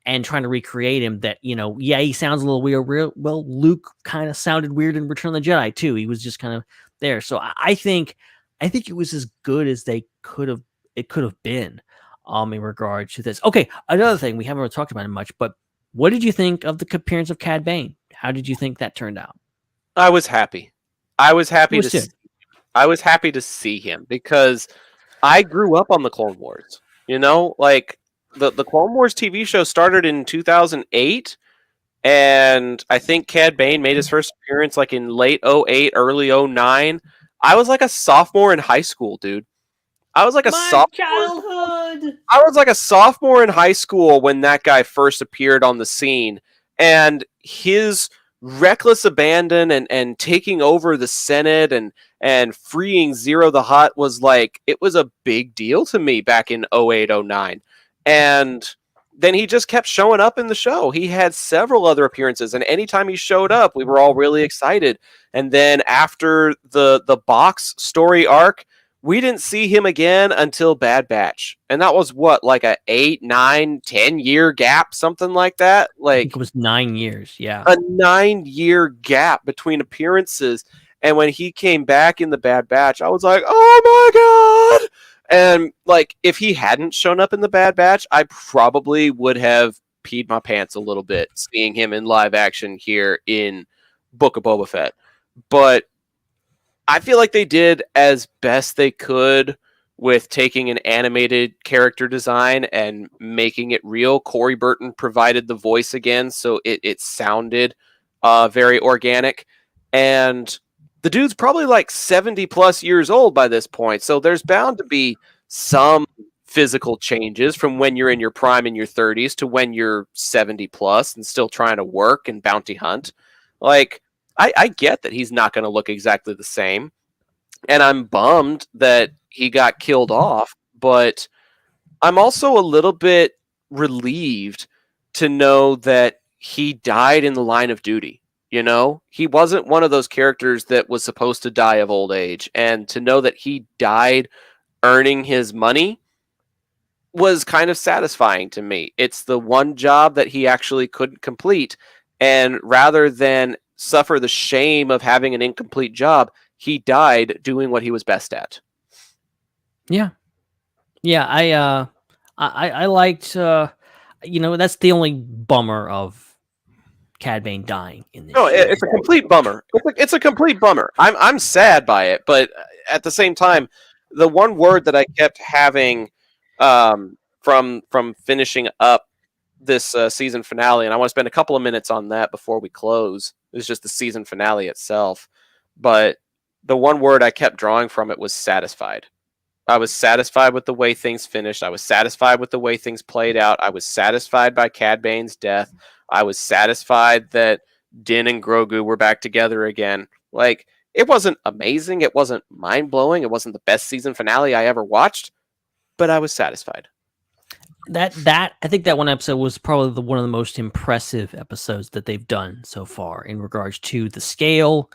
and trying to recreate him. That he sounds a little weird. Well, Luke kind of sounded weird in Return of the Jedi too. He was just kind of there. So I think it was as good as it could have been. In regard to this. Okay, another thing we haven't really talked about it much, but what did you think of the appearance of Cad Bane? How did you think that turned out? I was happy. I was happy to see him because I grew up on the Clone Wars. Like the Clone Wars TV show started in 2008, and I think Cad Bane made his first appearance like in late 08, early 09. I was like a sophomore in high school, dude. I was like childhood. I was like a sophomore in high school when that guy first appeared on the scene, and his reckless abandon and taking over the Senate and freeing Zero the Hutt was like, it was a big deal to me back in 08, 09. And then he just kept showing up in the show. He had several other appearances, and anytime he showed up, we were all really excited. And then after the box story arc, we didn't see him again until Bad Batch. And that was what, like a 8, 9, 10-year gap, something like that? I Like think it was 9 years, yeah. a 9-year gap between appearances. And when he came back in the Bad Batch, I was like, oh my God! And like, if he hadn't shown up in the Bad Batch, I probably would have peed my pants a little bit seeing him in live action here in Book of Boba Fett. But I feel like they did as best they could with taking an animated character design and making it real. Corey Burton provided the voice again, so it sounded very organic. And the dude's probably like 70 plus years old by this point, so there's bound to be some physical changes from when you're in your prime in your 30s to when you're 70 plus and still trying to work and bounty hunt. Like, I get that he's not going to look exactly the same, and I'm bummed that he got killed off, but I'm also a little bit relieved to know that he died in the line of duty. He wasn't one of those characters that was supposed to die of old age, and to know that he died earning his money was kind of satisfying to me. It's the one job that he actually couldn't complete, and rather than suffer the shame of having an incomplete job, he died doing what he was best at. Yeah. I liked. That's the only bummer of Cad Bane dying in this. No, show. it's a complete bummer. It's a complete bummer. I'm sad by it, but at the same time, the one word that I kept having from finishing up this season finale, and I want to spend a couple of minutes on that before we close, is just the season finale itself. But the one word I kept drawing from it was satisfied. I was satisfied with the way things finished. I was satisfied with the way things played out. I was satisfied by Cad Bane's death. I was satisfied that Din and Grogu were back together again. Like, it wasn't amazing. It wasn't mind-blowing. It wasn't the best season finale I ever watched, but I was satisfied. That I think that one episode was probably one of the most impressive episodes that they've done so far in regards to the scale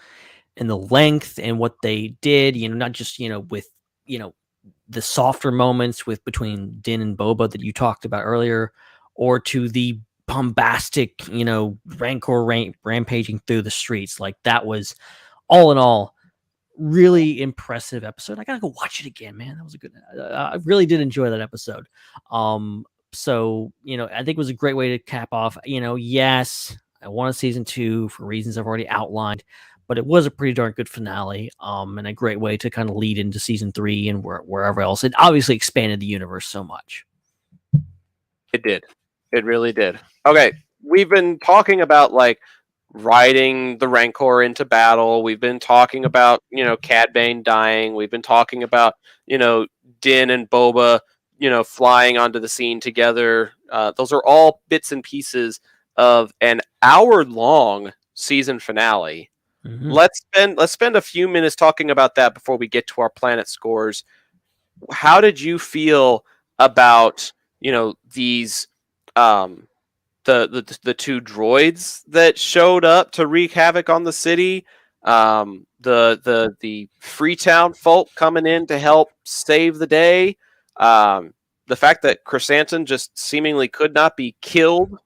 and the length and what they did, not just, with, the softer moments between Din and Boba that you talked about earlier, or to the bombastic, Rancor rampaging through the streets. Like, that was all in all really impressive episode. I gotta go watch it again, man. That was a good. I really did enjoy that episode. So I think it was a great way to cap off. Yes, I wanted season 2 for reasons I've already outlined, but it was a pretty darn good finale. And a great way to kind of lead into season 3 and wherever else. It obviously expanded the universe so much. It did. It really did. Okay, we've been talking about like riding the Rancor into battle. We've been talking about, Cad Bane dying. We've been talking about, Din and Boba, flying onto the scene together. Those are all bits and pieces of an hour-long season finale. Mm-hmm. Let's spend a few minutes talking about that before we get to our planet scores. How did you feel about, these the two droids that showed up to wreak havoc on the city? The Freetown folk coming in to help save the day. The fact that Chrysanthemum just seemingly could not be killed,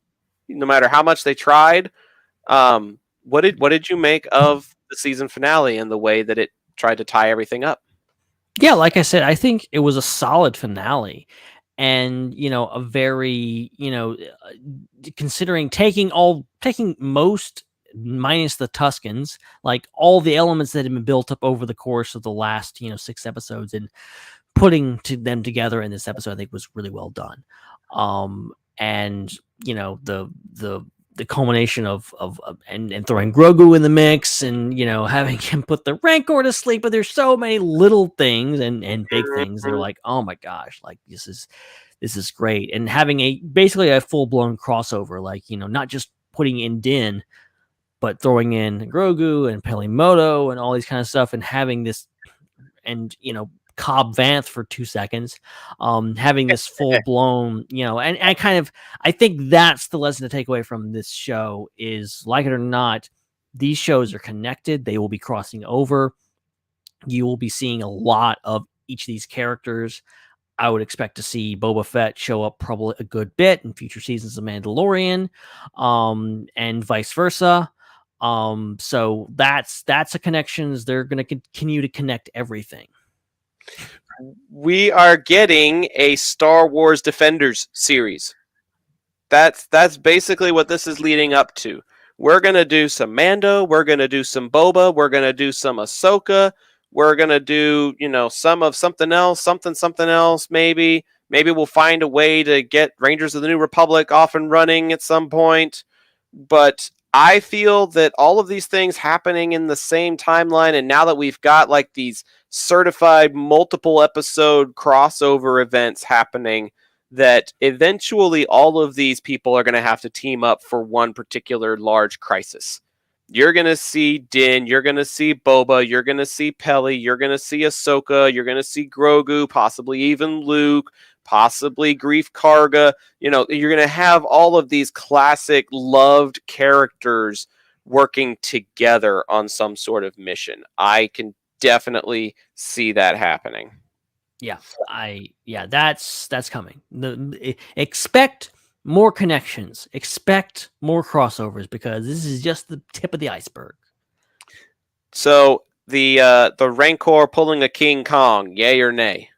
no matter how much they tried. What did you make of the season finale and the way that it tried to tie everything up? Yeah, like I said, I think it was a solid finale, and a very considering taking most minus the Tuscans, like all the elements that had been built up over the course of the last 6 episodes, and putting them together in this episode, I think was really well done. And the culmination of and throwing Grogu in the mix, and having him put the Rancor to sleep. But there's so many little things and big things that are like, oh my gosh, like this is great. And having basically a full blown crossover, like not just putting in Din, but throwing in Grogu and Pelimoto and all these kind of stuff, and having this, and Cobb Vanth for 2 seconds, having this full blown, and I think that's the lesson to take away from this show is, like it or not, these shows are connected. They will be crossing over. You will be seeing a lot of each of these characters. I would expect to see Boba Fett show up probably a good bit in future seasons of Mandalorian, and vice versa. So that's a connections. They're going to continue to connect everything. We are getting a Star Wars Defenders series. That's basically what this is leading up to. We're going to do some Mando, we're going to do some Boba, we're going to do some Ahsoka, we're going to do, some of something else, something else maybe. Maybe we'll find a way to get Rangers of the New Republic off and running at some point. But I feel that all of these things happening in the same timeline, and now that we've got like these certified multiple episode crossover events happening, that eventually all of these people are going to have to team up for one particular large crisis. You're going to see Din, you're going to see Boba, you're going to see Peli, you're going to see Ahsoka, you're going to see Grogu, possibly even Luke, possibly Grief Karga. You're going to have all of these classic loved characters working together on some sort of mission. I can definitely see that happening. Yeah, that's coming. Expect more connections, expect more crossovers, because this is just the tip of the iceberg. So the Rancor pulling a King Kong, yay or nay?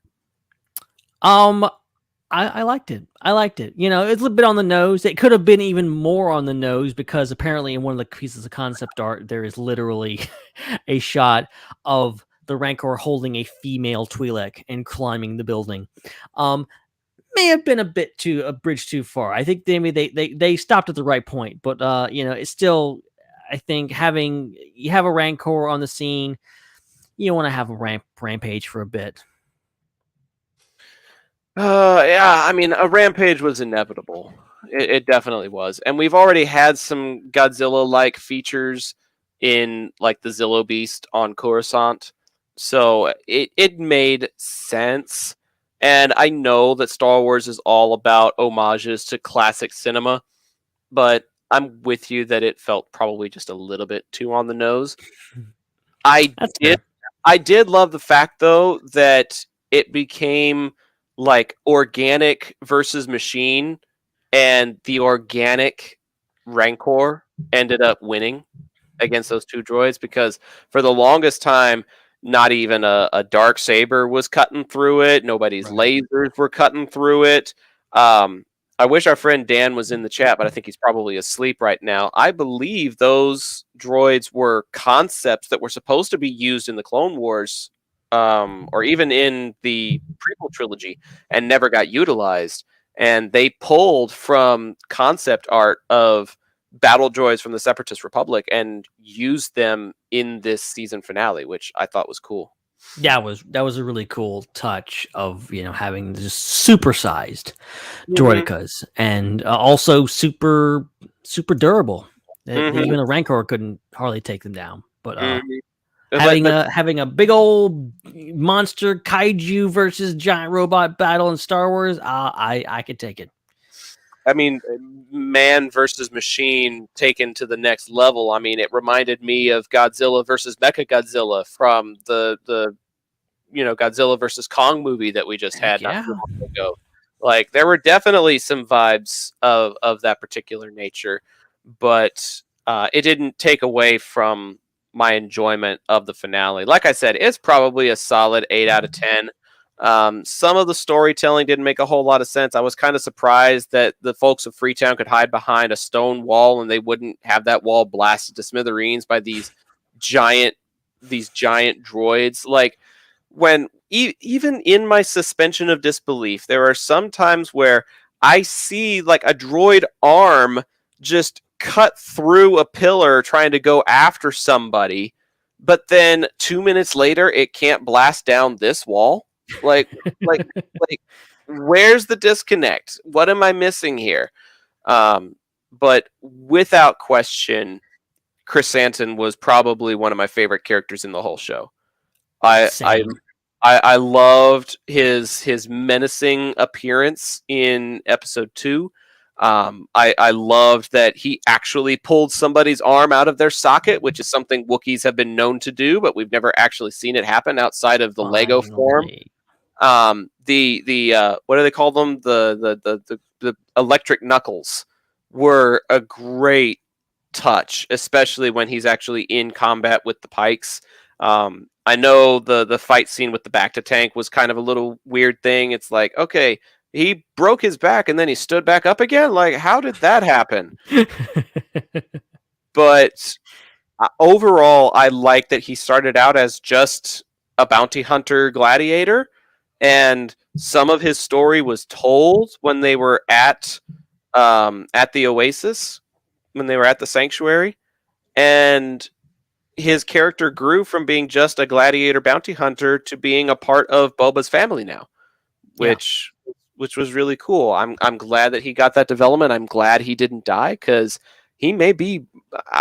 I liked it. It's a little bit on the nose. It could have been even more on the nose, because apparently in one of the pieces of concept art, there is literally a shot of the Rancor holding a female Twi'lek and climbing the building. May have been a bridge too far. I think they stopped at the right point, but it's still, I think you have a Rancor on the scene, you want to have a rampage for a bit. Yeah, I mean, a rampage was inevitable. It definitely was. And we've already had some Godzilla-like features in, like, the Zillo Beast on Coruscant. So it made sense. And I know that Star Wars is all about homages to classic cinema, but I'm with you that it felt probably just a little bit too on the nose. I did love the fact, though, that it became like organic versus machine, and the organic Rancor ended up winning against those two droids, because for the longest time, not even a Darksaber was cutting through it. Nobody's lasers were cutting through it. I wish our friend Dan was in the chat, but I think he's probably asleep right now. I believe those droids were concepts that were supposed to be used in the Clone Wars, or even in the prequel trilogy, and never got utilized. And they pulled from concept art of battle droids from the Separatist Republic and used them in this season finale, which I thought was cool. Yeah, that was a really cool touch of having just supersized droidicas, and also super durable. Even a Rancor couldn't hardly take them down. But having a big old monster kaiju versus giant robot battle in Star Wars, I could take it. I mean, man versus machine taken to the next level. I mean, it reminded me of Godzilla versus Mechagodzilla from the Godzilla versus Kong movie that we just Heck had not yeah. too long ago. Like, there were definitely some vibes of that particular nature, but it didn't take away from my enjoyment of the finale. Like I said, it's probably a solid 8 out of 10. Some of the storytelling didn't make a whole lot of sense. I was kind of surprised that the folks of Freetown could hide behind a stone wall and they wouldn't have that wall blasted to smithereens by giant these giant droids. Like, when even in my suspension of disbelief, there are some times where I see like a droid arm just cut through a pillar trying to go after somebody, but then 2 minutes later it can't blast down this wall. Like, like, like, where's the disconnect? What am I missing here? But without question, Chris Santon was probably one of my favorite characters in the whole show. I I Same. I loved his menacing appearance in episode 2. I loved that he actually pulled somebody's arm out of their socket, which is something Wookiees have been known to do, but we've never actually seen it happen outside of the Lego form. Finally. The what do they call them? The electric knuckles were a great touch, especially when he's actually in combat with the pikes. I know the fight scene with the Bacta tank was kind of a little weird thing. It's like, okay, he broke his back and then he stood back up again. Like, how did that happen? But overall, I like that he started out as just a bounty hunter gladiator, and some of his story was told when they were at the Oasis, when they were at the sanctuary, and his character grew from being just a gladiator bounty hunter to being a part of Boba's family now, which was really cool. I'm glad that he got that development. I'm glad he didn't die, because he may be,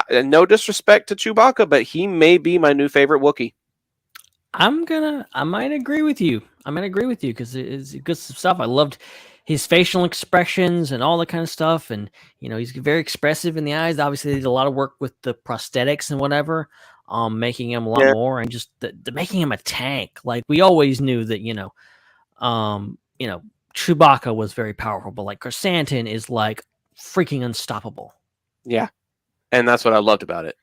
no disrespect to Chewbacca, but he may be my new favorite Wookiee. I might agree with you. Because it's good stuff. I loved his facial expressions and all that kind of stuff. And, he's very expressive in the eyes. Obviously, they did a lot of work with the prosthetics and whatever, making him a lot more, and just the making him a tank. Like, we always knew that, Chewbacca was very powerful, but like Chrysanthemum is like freaking unstoppable. Yeah. And that's what I loved about it.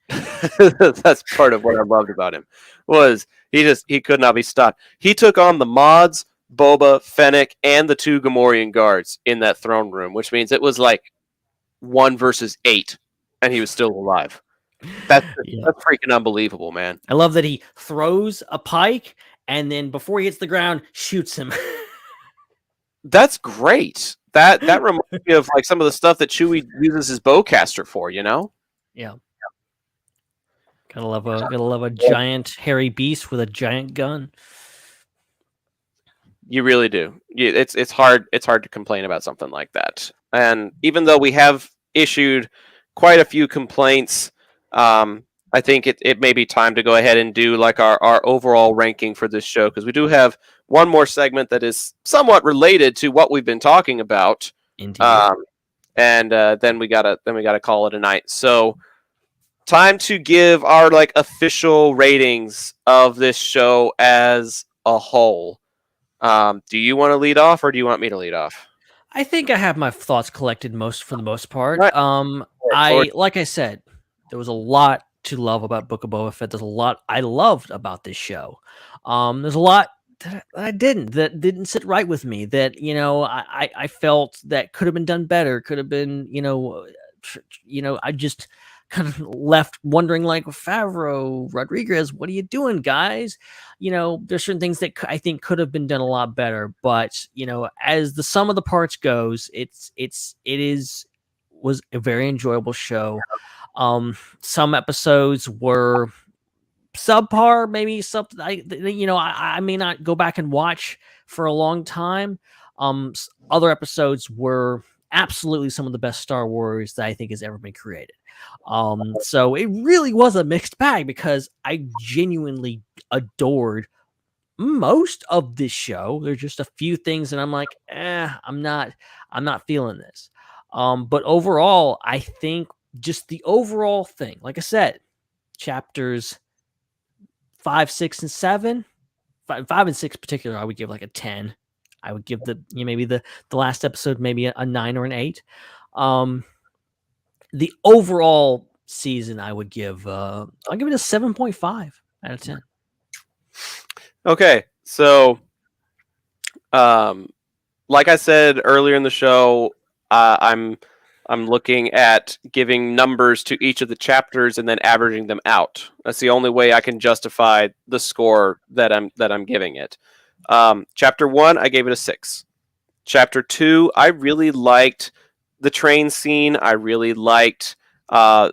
That's part of what I loved about him, was he could not be stopped. He took on the mods, Boba, Fennec, and the 2 Gamorrean guards in that throne room, which means it was like 1 versus 8, and he was still alive. That's freaking unbelievable, man. I love that he throws a pike and then before he hits the ground, shoots him. That's great. That reminds me of like some of the stuff that Chewie uses his bowcaster for, Yeah. Gotta love a giant hairy beast with a giant gun. You really do. It's hard to complain about something like that. And even though we have issued quite a few complaints, I think it may be time to go ahead and do like our overall ranking for this show, because we do have one more segment that is somewhat related to what we've been talking about. Indeed. And then we gotta call it a night. So, time to give our like official ratings of this show as a whole. Do you want to lead off, or do you want me to lead off? I think I have my thoughts collected for the most part. Right. Like I said, there was a lot to love about Book of Boba Fett. There's a lot I loved about this show. There's a lot that didn't sit right with me, that I felt that could have been done better, could have been I just kind of left wondering, like, Favreau, Rodriguez, what are you doing, guys? There's certain things that I think could have been done a lot better, but as the sum of the parts goes, it was a very enjoyable show. Some episodes were subpar, maybe something I may not go back and watch for a long time. Other episodes were absolutely some of the best Star Wars that I think has ever been created. So it really was a mixed bag, because I genuinely adored most of this show. There's just a few things that I'm like, I'm not feeling this. But overall, I think just the overall thing, like I said, chapters 5, 6, and 7, 5 and 6 in particular, I would give like a 10. I would give maybe the last episode maybe a 9 or an 8. The overall season, I would give I'll give it a 7.5 out of 10. Okay, so like I said earlier in the show, I'm looking at giving numbers to each of the chapters and then averaging them out. That's the only way I can justify the score that I'm giving it. Chapter 1, I gave it a 6. Chapter 2, I really liked the train scene. I really liked I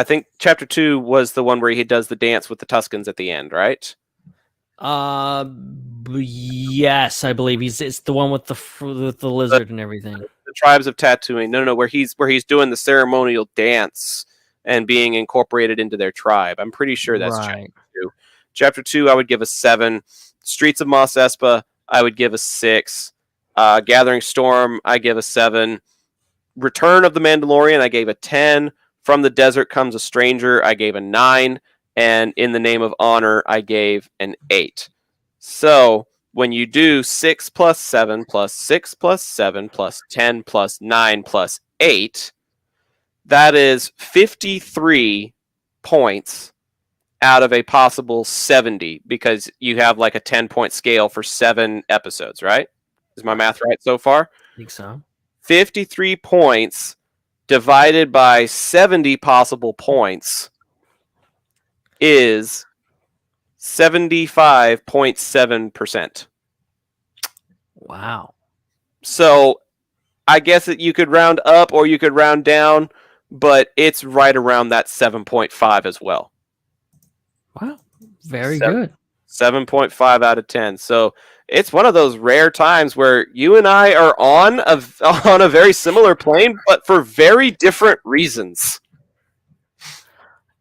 think chapter 2 was the one where he does the dance with the Tuscans at the end, right? Yes, I believe it's the one with the lizard and everything. The tribes of Tatooine. No, where he's doing the ceremonial dance and being incorporated into their tribe. I'm pretty sure that's right. chapter 2. Chapter 2, I would give a 7. Streets of Mos Espa, I would give a 6. Gathering Storm, I give a 7. Return of the Mandalorian, I gave a 10. From the Desert Comes a Stranger, I gave a 9. And In the Name of Honor, I gave an 8. So when you do 6 plus 7 plus 6 plus 7 plus 10 plus 9 plus 8, that is 53 points out of a possible 70, because you have like a 10-point scale for 7 episodes, right? Is my math right so far? I think so. 53 points divided by 70 possible points is 75.7%. Wow. So I guess that you could round up or you could round down, but it's right around that 7.5 as well. Wow. Very good. 7.5 out of 10. So it's one of those rare times where you and I are on a very similar plane, but for very different reasons.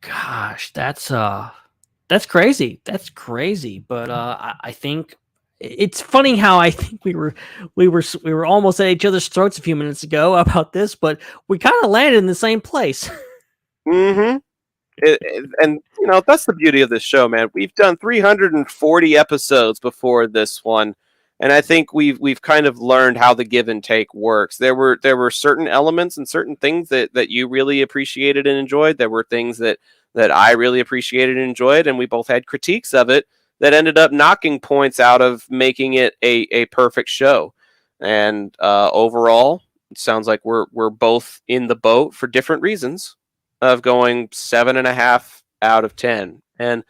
Gosh, that's crazy. That's crazy. But I think it's funny how I think we were almost at each other's throats a few minutes ago about this, but we kind of landed in the same place. Mm-hmm. And you know, that's the beauty of this show, man. We've done 340 episodes before this one, and I think we've kind of learned how the give and take works. There were certain elements and certain things that you really appreciated and enjoyed. There were things that I really appreciated and enjoyed, and we both had critiques of it that ended up knocking points out of making it a perfect show. And overall, it sounds like we're both in the boat for different reasons of going 7.5 out of 10. And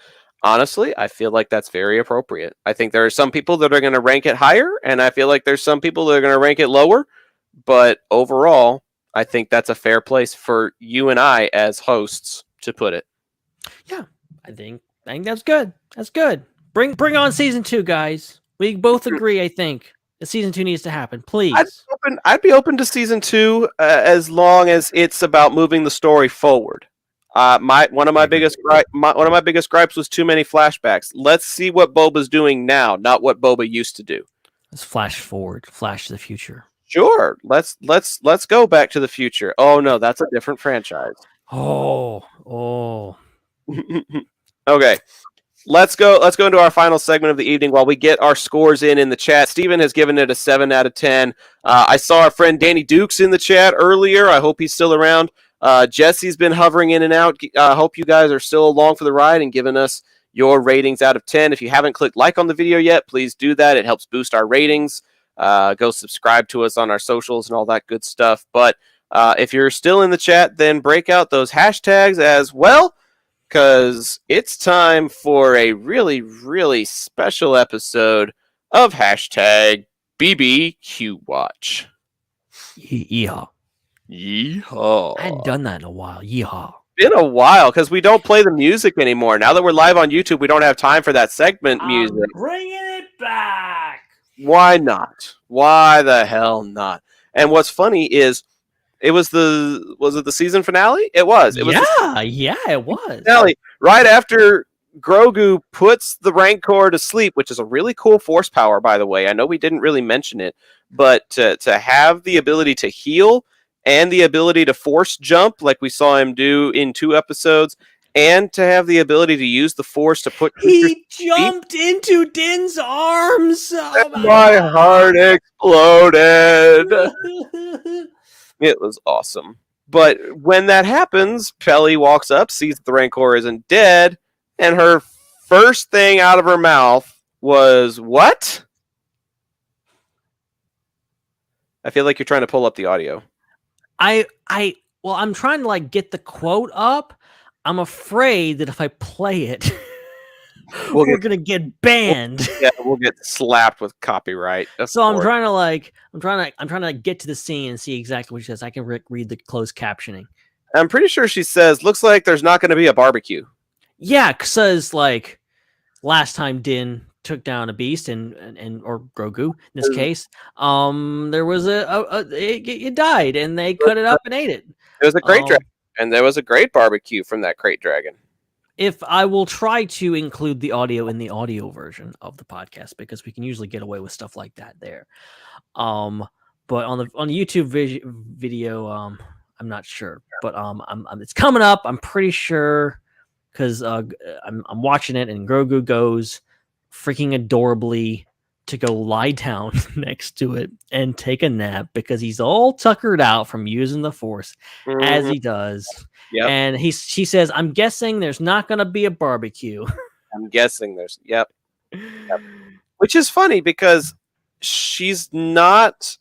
honestly, I feel like that's very appropriate. I think there are some people that are going to rank it higher, and I feel like there's some people that are going to rank it lower. But overall, I think that's a fair place for you and I as hosts to put it. Yeah, I think that's good. That's good. Bring on season 2, guys. We both agree, I think, that season 2 needs to happen. Please. I'd be open to season 2 as long as it's about moving the story forward. One of my biggest gripes was too many flashbacks. Let's see what Boba's doing now, not what Boba used to do. Let's flash forward, flash to the future. Sure, let's go back to the future. Oh no, that's a different franchise. Oh. Okay. Let's go into our final segment of the evening while we get our scores in the chat. Steven has given it a 7 out of 10. I saw our friend Danny Dukes in the chat earlier. I hope he's still around. Jesse's been hovering in and out. I hope you guys are still along for the ride and giving us your ratings out of 10. If you haven't clicked like on the video yet, please do that. It helps boost our ratings. Go subscribe to us on our socials and all that good stuff. But if you're still in the chat, then break out those hashtags as well, because it's time for a really, really special episode of hashtag BBQ Watch. Yeehaw. Yeehaw. I hadn't done that in a while. Yeehaw. Been a while because we don't play the music anymore. Now that we're live on YouTube, we don't have time for that segment music. Bringing it back. Why not? Why the hell not? And what's funny is, was it the season finale? It was. It was it was. finale right after Grogu puts the Rancor to sleep, which is a really cool force power, by the way. I know we didn't really mention it, but to have the ability to heal and the ability to force jump, like we saw him do in 2 episodes, and to have the ability to use the force to put creatures He jumped into Din's arms. Oh my heart exploded. God. It was awesome. But when that happens, Pelly walks up, sees that the Rancor isn't dead, and her first thing out of her mouth was, what? I feel like you're trying to pull up the audio. Well, I'm trying to like get the quote up. I'm afraid that if I play it, we're gonna get banned. We'll get slapped with copyright. So I'm trying to get to the scene and see exactly what she says. I can read the closed captioning. I'm pretty sure she says, looks like there's not going to be a barbecue. Yeah, because like last time Din took down a beast and or Grogu in this case, there was it died and they cut it up and ate it. There was a great dragon, and there was a great barbecue from that great dragon. If I will try to include the audio in the audio version of the podcast, because we can usually get away with stuff like that there. But on the YouTube video, I'm not sure, but it's coming up. I'm pretty sure because I'm watching it, and Grogu goes freaking adorably to go lie down next to it and take a nap because he's all tuckered out from using the Force as he does. Yep. And she says, "I'm guessing there's not going to be a barbecue." I'm guessing there's yep. Which is funny because she's not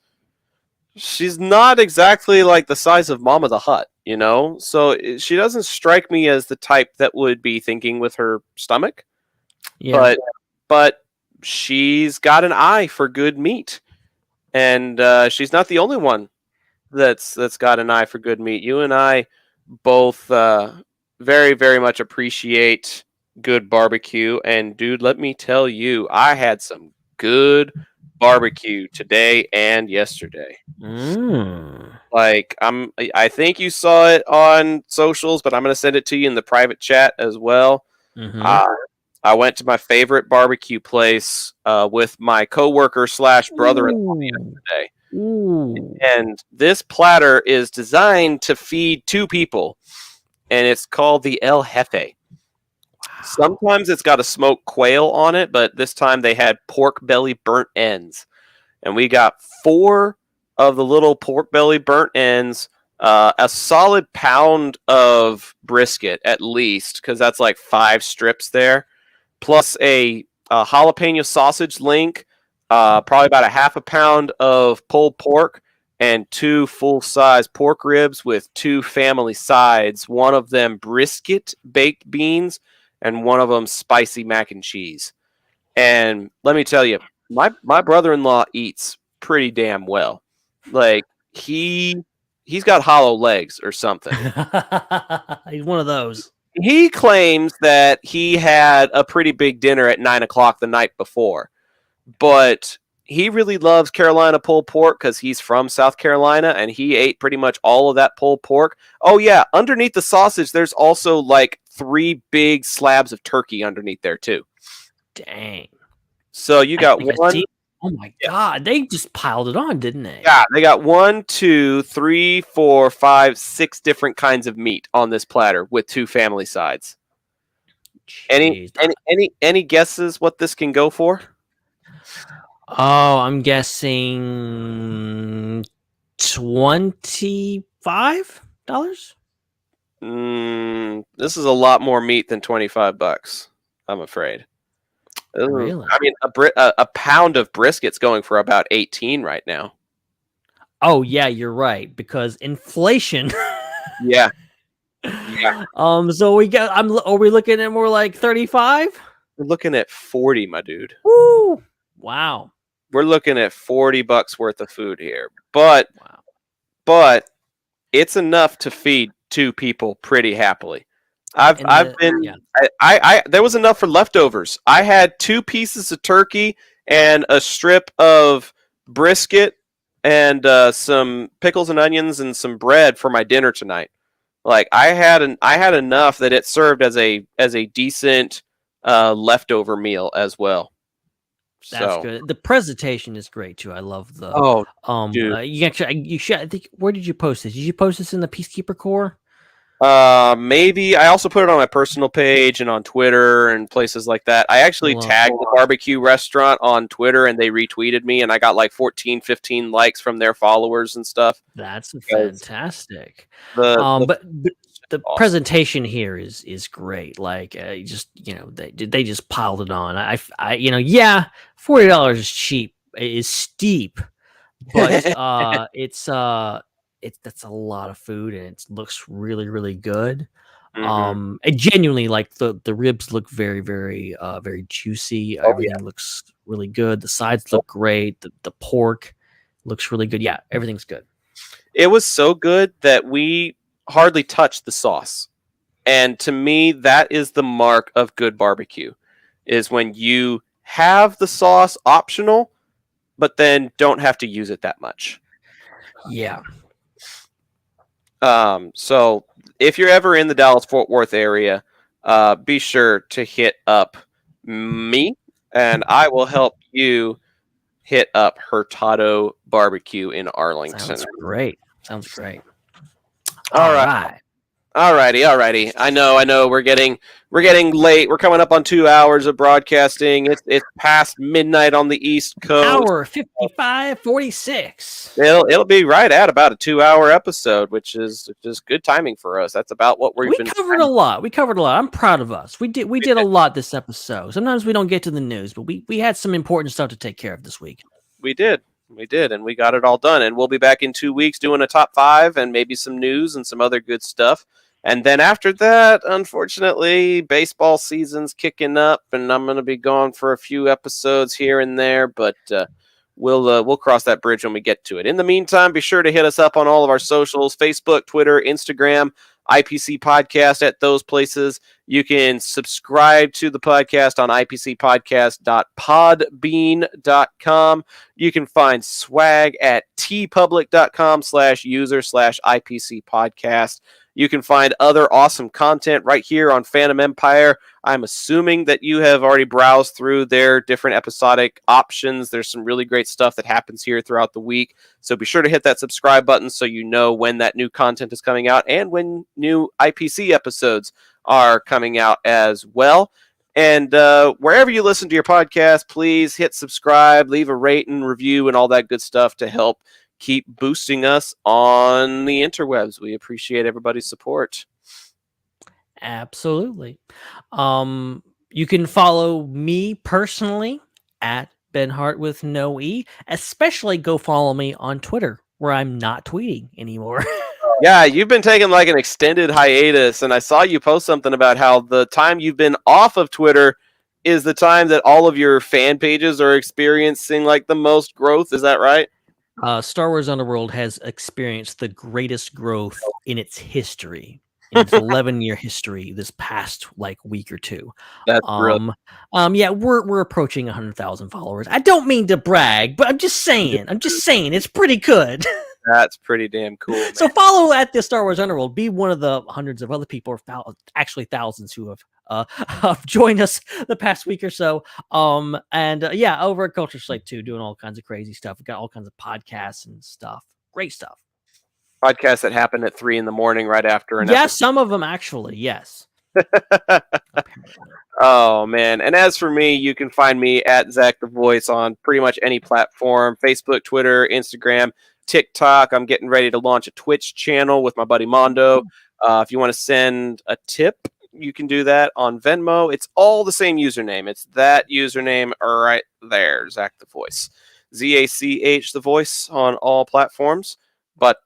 exactly like the size of Mama the Hutt, you know? So she doesn't strike me as the type that would be thinking with her stomach. Yeah. But she's got an eye for good meat. And she's not the only one that's got an eye for good meat. You and I both very, very much appreciate good barbecue. And dude, let me tell you, I had some good barbecue today and yesterday. Like I think you saw it on socials, but I'm going to send it to you in the private chat as well. I went to my favorite barbecue place with my coworker / brother-in-law yesterday. And this platter is designed to feed 2 people, and it's called the El Jefe. Wow. Sometimes it's got a smoked quail on it, but this time they had pork belly burnt ends. And we got 4 of the little pork belly burnt ends, a solid pound of brisket at least, because that's like 5 strips there, plus a jalapeno sausage link, probably about a half a pound of pulled pork, and 2 full-size pork ribs with 2 family sides, one of them brisket baked beans, and one of them spicy mac and cheese. And let me tell you, my brother-in-law eats pretty damn well. Like, he's got hollow legs or something. He's one of those. He claims that he had a pretty big dinner at 9:00 the night before, but he really loves Carolina pulled pork because he's from South Carolina, and he ate pretty much all of that pulled pork. Oh yeah, underneath the sausage, there's also like 3 big slabs of turkey underneath there too. Dang. So you got one. Oh my God, they just piled it on, didn't they? Yeah, they got 1, 2, 3, 4, 5, 6 different kinds of meat on this platter with 2 family sides. Jeez. Any guesses what this can go for? Oh, I'm guessing $25. This is a lot more meat than $25. I'm afraid. Really? I mean, a pound of brisket's going for about 18 right now. Oh yeah, you're right, because inflation. Yeah. So we got. Are we looking at more like 35? We're looking at 40, my dude. Woo! Wow. We're looking at $40 worth of food here, but it's enough to feed 2 people pretty happily. There was enough for leftovers. I had 2 pieces of turkey and a strip of brisket and some pickles and onions and some bread for my dinner tonight. Like I had enough that it served as a decent leftover meal as well. That's So, good. The presentation is great too. I love the oh, dude. you actually you should I think where did you post this? Did you post this in the Peacekeeper Corps? Maybe I also put it on my personal page and on Twitter and places like that. I actually tagged the barbecue restaurant on Twitter and they retweeted me and I got like 14, 15 likes from their followers and stuff. That's fantastic. But the awesome. presentation here is great. Like they just piled it on. I $40 is cheap, is steep, but it's that's a lot of food and it looks really, really good. Mhm. And genuinely, like the ribs look very, very very juicy. Everything looks really good. The sides look great. The pork looks really good. Yeah, everything's good. It was so good that we hardly touched the sauce. And to me, that is the mark of good barbecue, is when you have the sauce optional, but then don't have to use it that much. Yeah. So if you're ever in the Dallas-Fort Worth area, be sure to hit up me, and I will help you hit up Hurtado Barbecue in Arlington. Sounds great. All right. Alrighty. I know. We're getting late. We're coming up on 2 hours of broadcasting. It's past midnight on the East Coast. Hour 55:46. It'll be right at about a 2-hour episode, which is good timing for us. That's about what we covered a lot. I'm proud of us. We did a lot this episode. Sometimes we don't get to the news, but we had some important stuff to take care of this week. We did, and we got it all done. And we'll be back in 2 weeks doing a top 5 and maybe some news and some other good stuff. And then after that, unfortunately, baseball season's kicking up, and I'm going to be gone for a few episodes here and there, but we'll cross that bridge when we get to it. In the meantime, be sure to hit us up on all of our socials, Facebook, Twitter, Instagram, IPC Podcast at those places. You can subscribe to the podcast on ipcpodcast.podbean.com. You can find swag at tpublic.com/user/IPC podcast. You can find other awesome content right here on Phantom Empire. I'm assuming that you have already browsed through their different episodic options. There's some really great stuff that happens here throughout the week. So be sure to hit that subscribe button so you know when that new content is coming out and when new IPC episodes are coming out as well. And wherever you listen to your podcast, please hit subscribe, leave a rate and review and all that good stuff to help keep boosting us on the interwebs. We appreciate everybody's support. Absolutely. You can follow me personally at Ben Hart with no E. Especially go follow me on Twitter, where I'm not tweeting anymore. Yeah, you've been taking like an extended hiatus, and I saw you post something about how the time you've been off of Twitter is the time that all of your fan pages are experiencing like the most growth. Is that right? Star Wars Underworld has experienced the greatest growth in its history, in its 11-year history this past like week or two. That's brilliant. Yeah, we're approaching 100,000 followers. I don't mean to brag, but I'm just saying it's pretty good. That's pretty damn cool, man. So follow at the Star Wars Underworld. Be one of the hundreds of other people, or actually thousands, who have joined us the past week or so. Yeah, over at Culture Slate too, doing all kinds of crazy stuff. We've got all kinds of podcasts and stuff. Great stuff. Podcasts that happen at 3 a.m. right after an episode. Some of them actually, yes. Oh man. And as for me, you can find me at Zach the Voice on pretty much any platform: Facebook, Twitter, Instagram, TikTok. I'm getting ready to launch a Twitch channel with my buddy Mondo. If you want to send a tip, you can do that on Venmo. It's all the same username. It's that username right there, Zach the Voice. ZACH the Voice on all platforms. But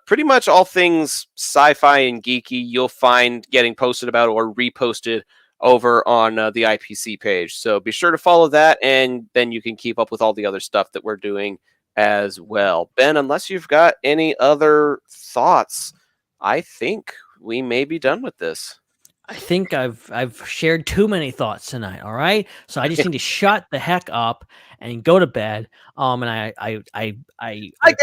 pretty much all things sci-fi and geeky you'll find getting posted about or reposted over on the IPC page. So be sure to follow that, and then you can keep up with all the other stuff that we're doing as well. Ben, unless you've got any other thoughts, I think we may be done with this. I think I've shared too many thoughts tonight. All right, so I just need to shut the heck up and go to bed. And I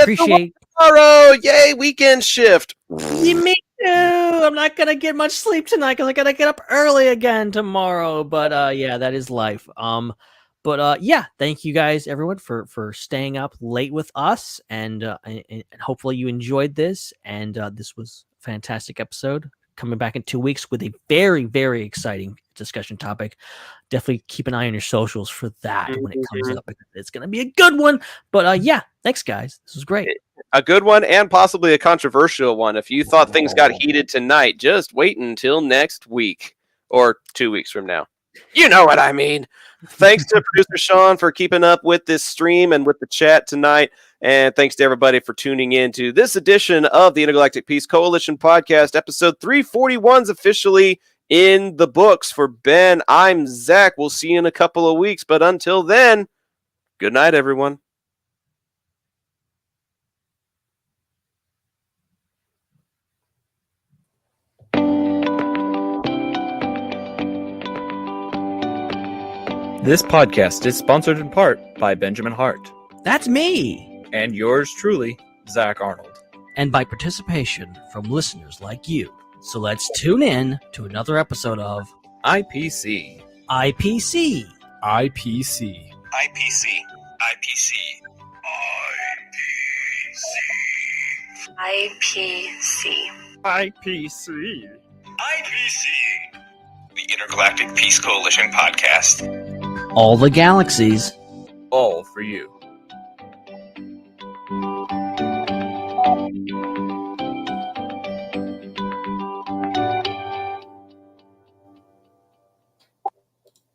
appreciate tomorrow. Yay, weekend shift. Me too. boo, I'm not gonna get much sleep tonight because I gotta get up early again tomorrow. But yeah, that is life. But yeah, thank you guys, everyone, for staying up late with us, and hopefully you enjoyed this. And this was a fantastic episode. Coming back in 2 weeks with a very, very exciting discussion topic. Definitely keep an eye on your socials for that when it comes up. It's going to be a good one. But yeah, thanks, guys. This was great. A good one and possibly a controversial one. If you thought things got heated tonight, just wait until next week or 2 weeks from now. You know what I mean. Thanks to producer Sean for keeping up with this stream and with the chat tonight. And thanks to everybody for tuning in to this edition of the Intergalactic Peace Coalition podcast. Episode 341 is officially in the books. For Ben, I'm Zach. We'll see you in a couple of weeks. But until then, good night, everyone. This podcast is sponsored in part by Benjamin Hart. That's me. And yours truly, Zach Arnold. And by participation from listeners like you. So let's tune in to another episode of IPC. IPC. IPC. IPC. IPC. IPC. IPC. IPC. The Intergalactic Peace Coalition podcast. All the galaxies. All for you.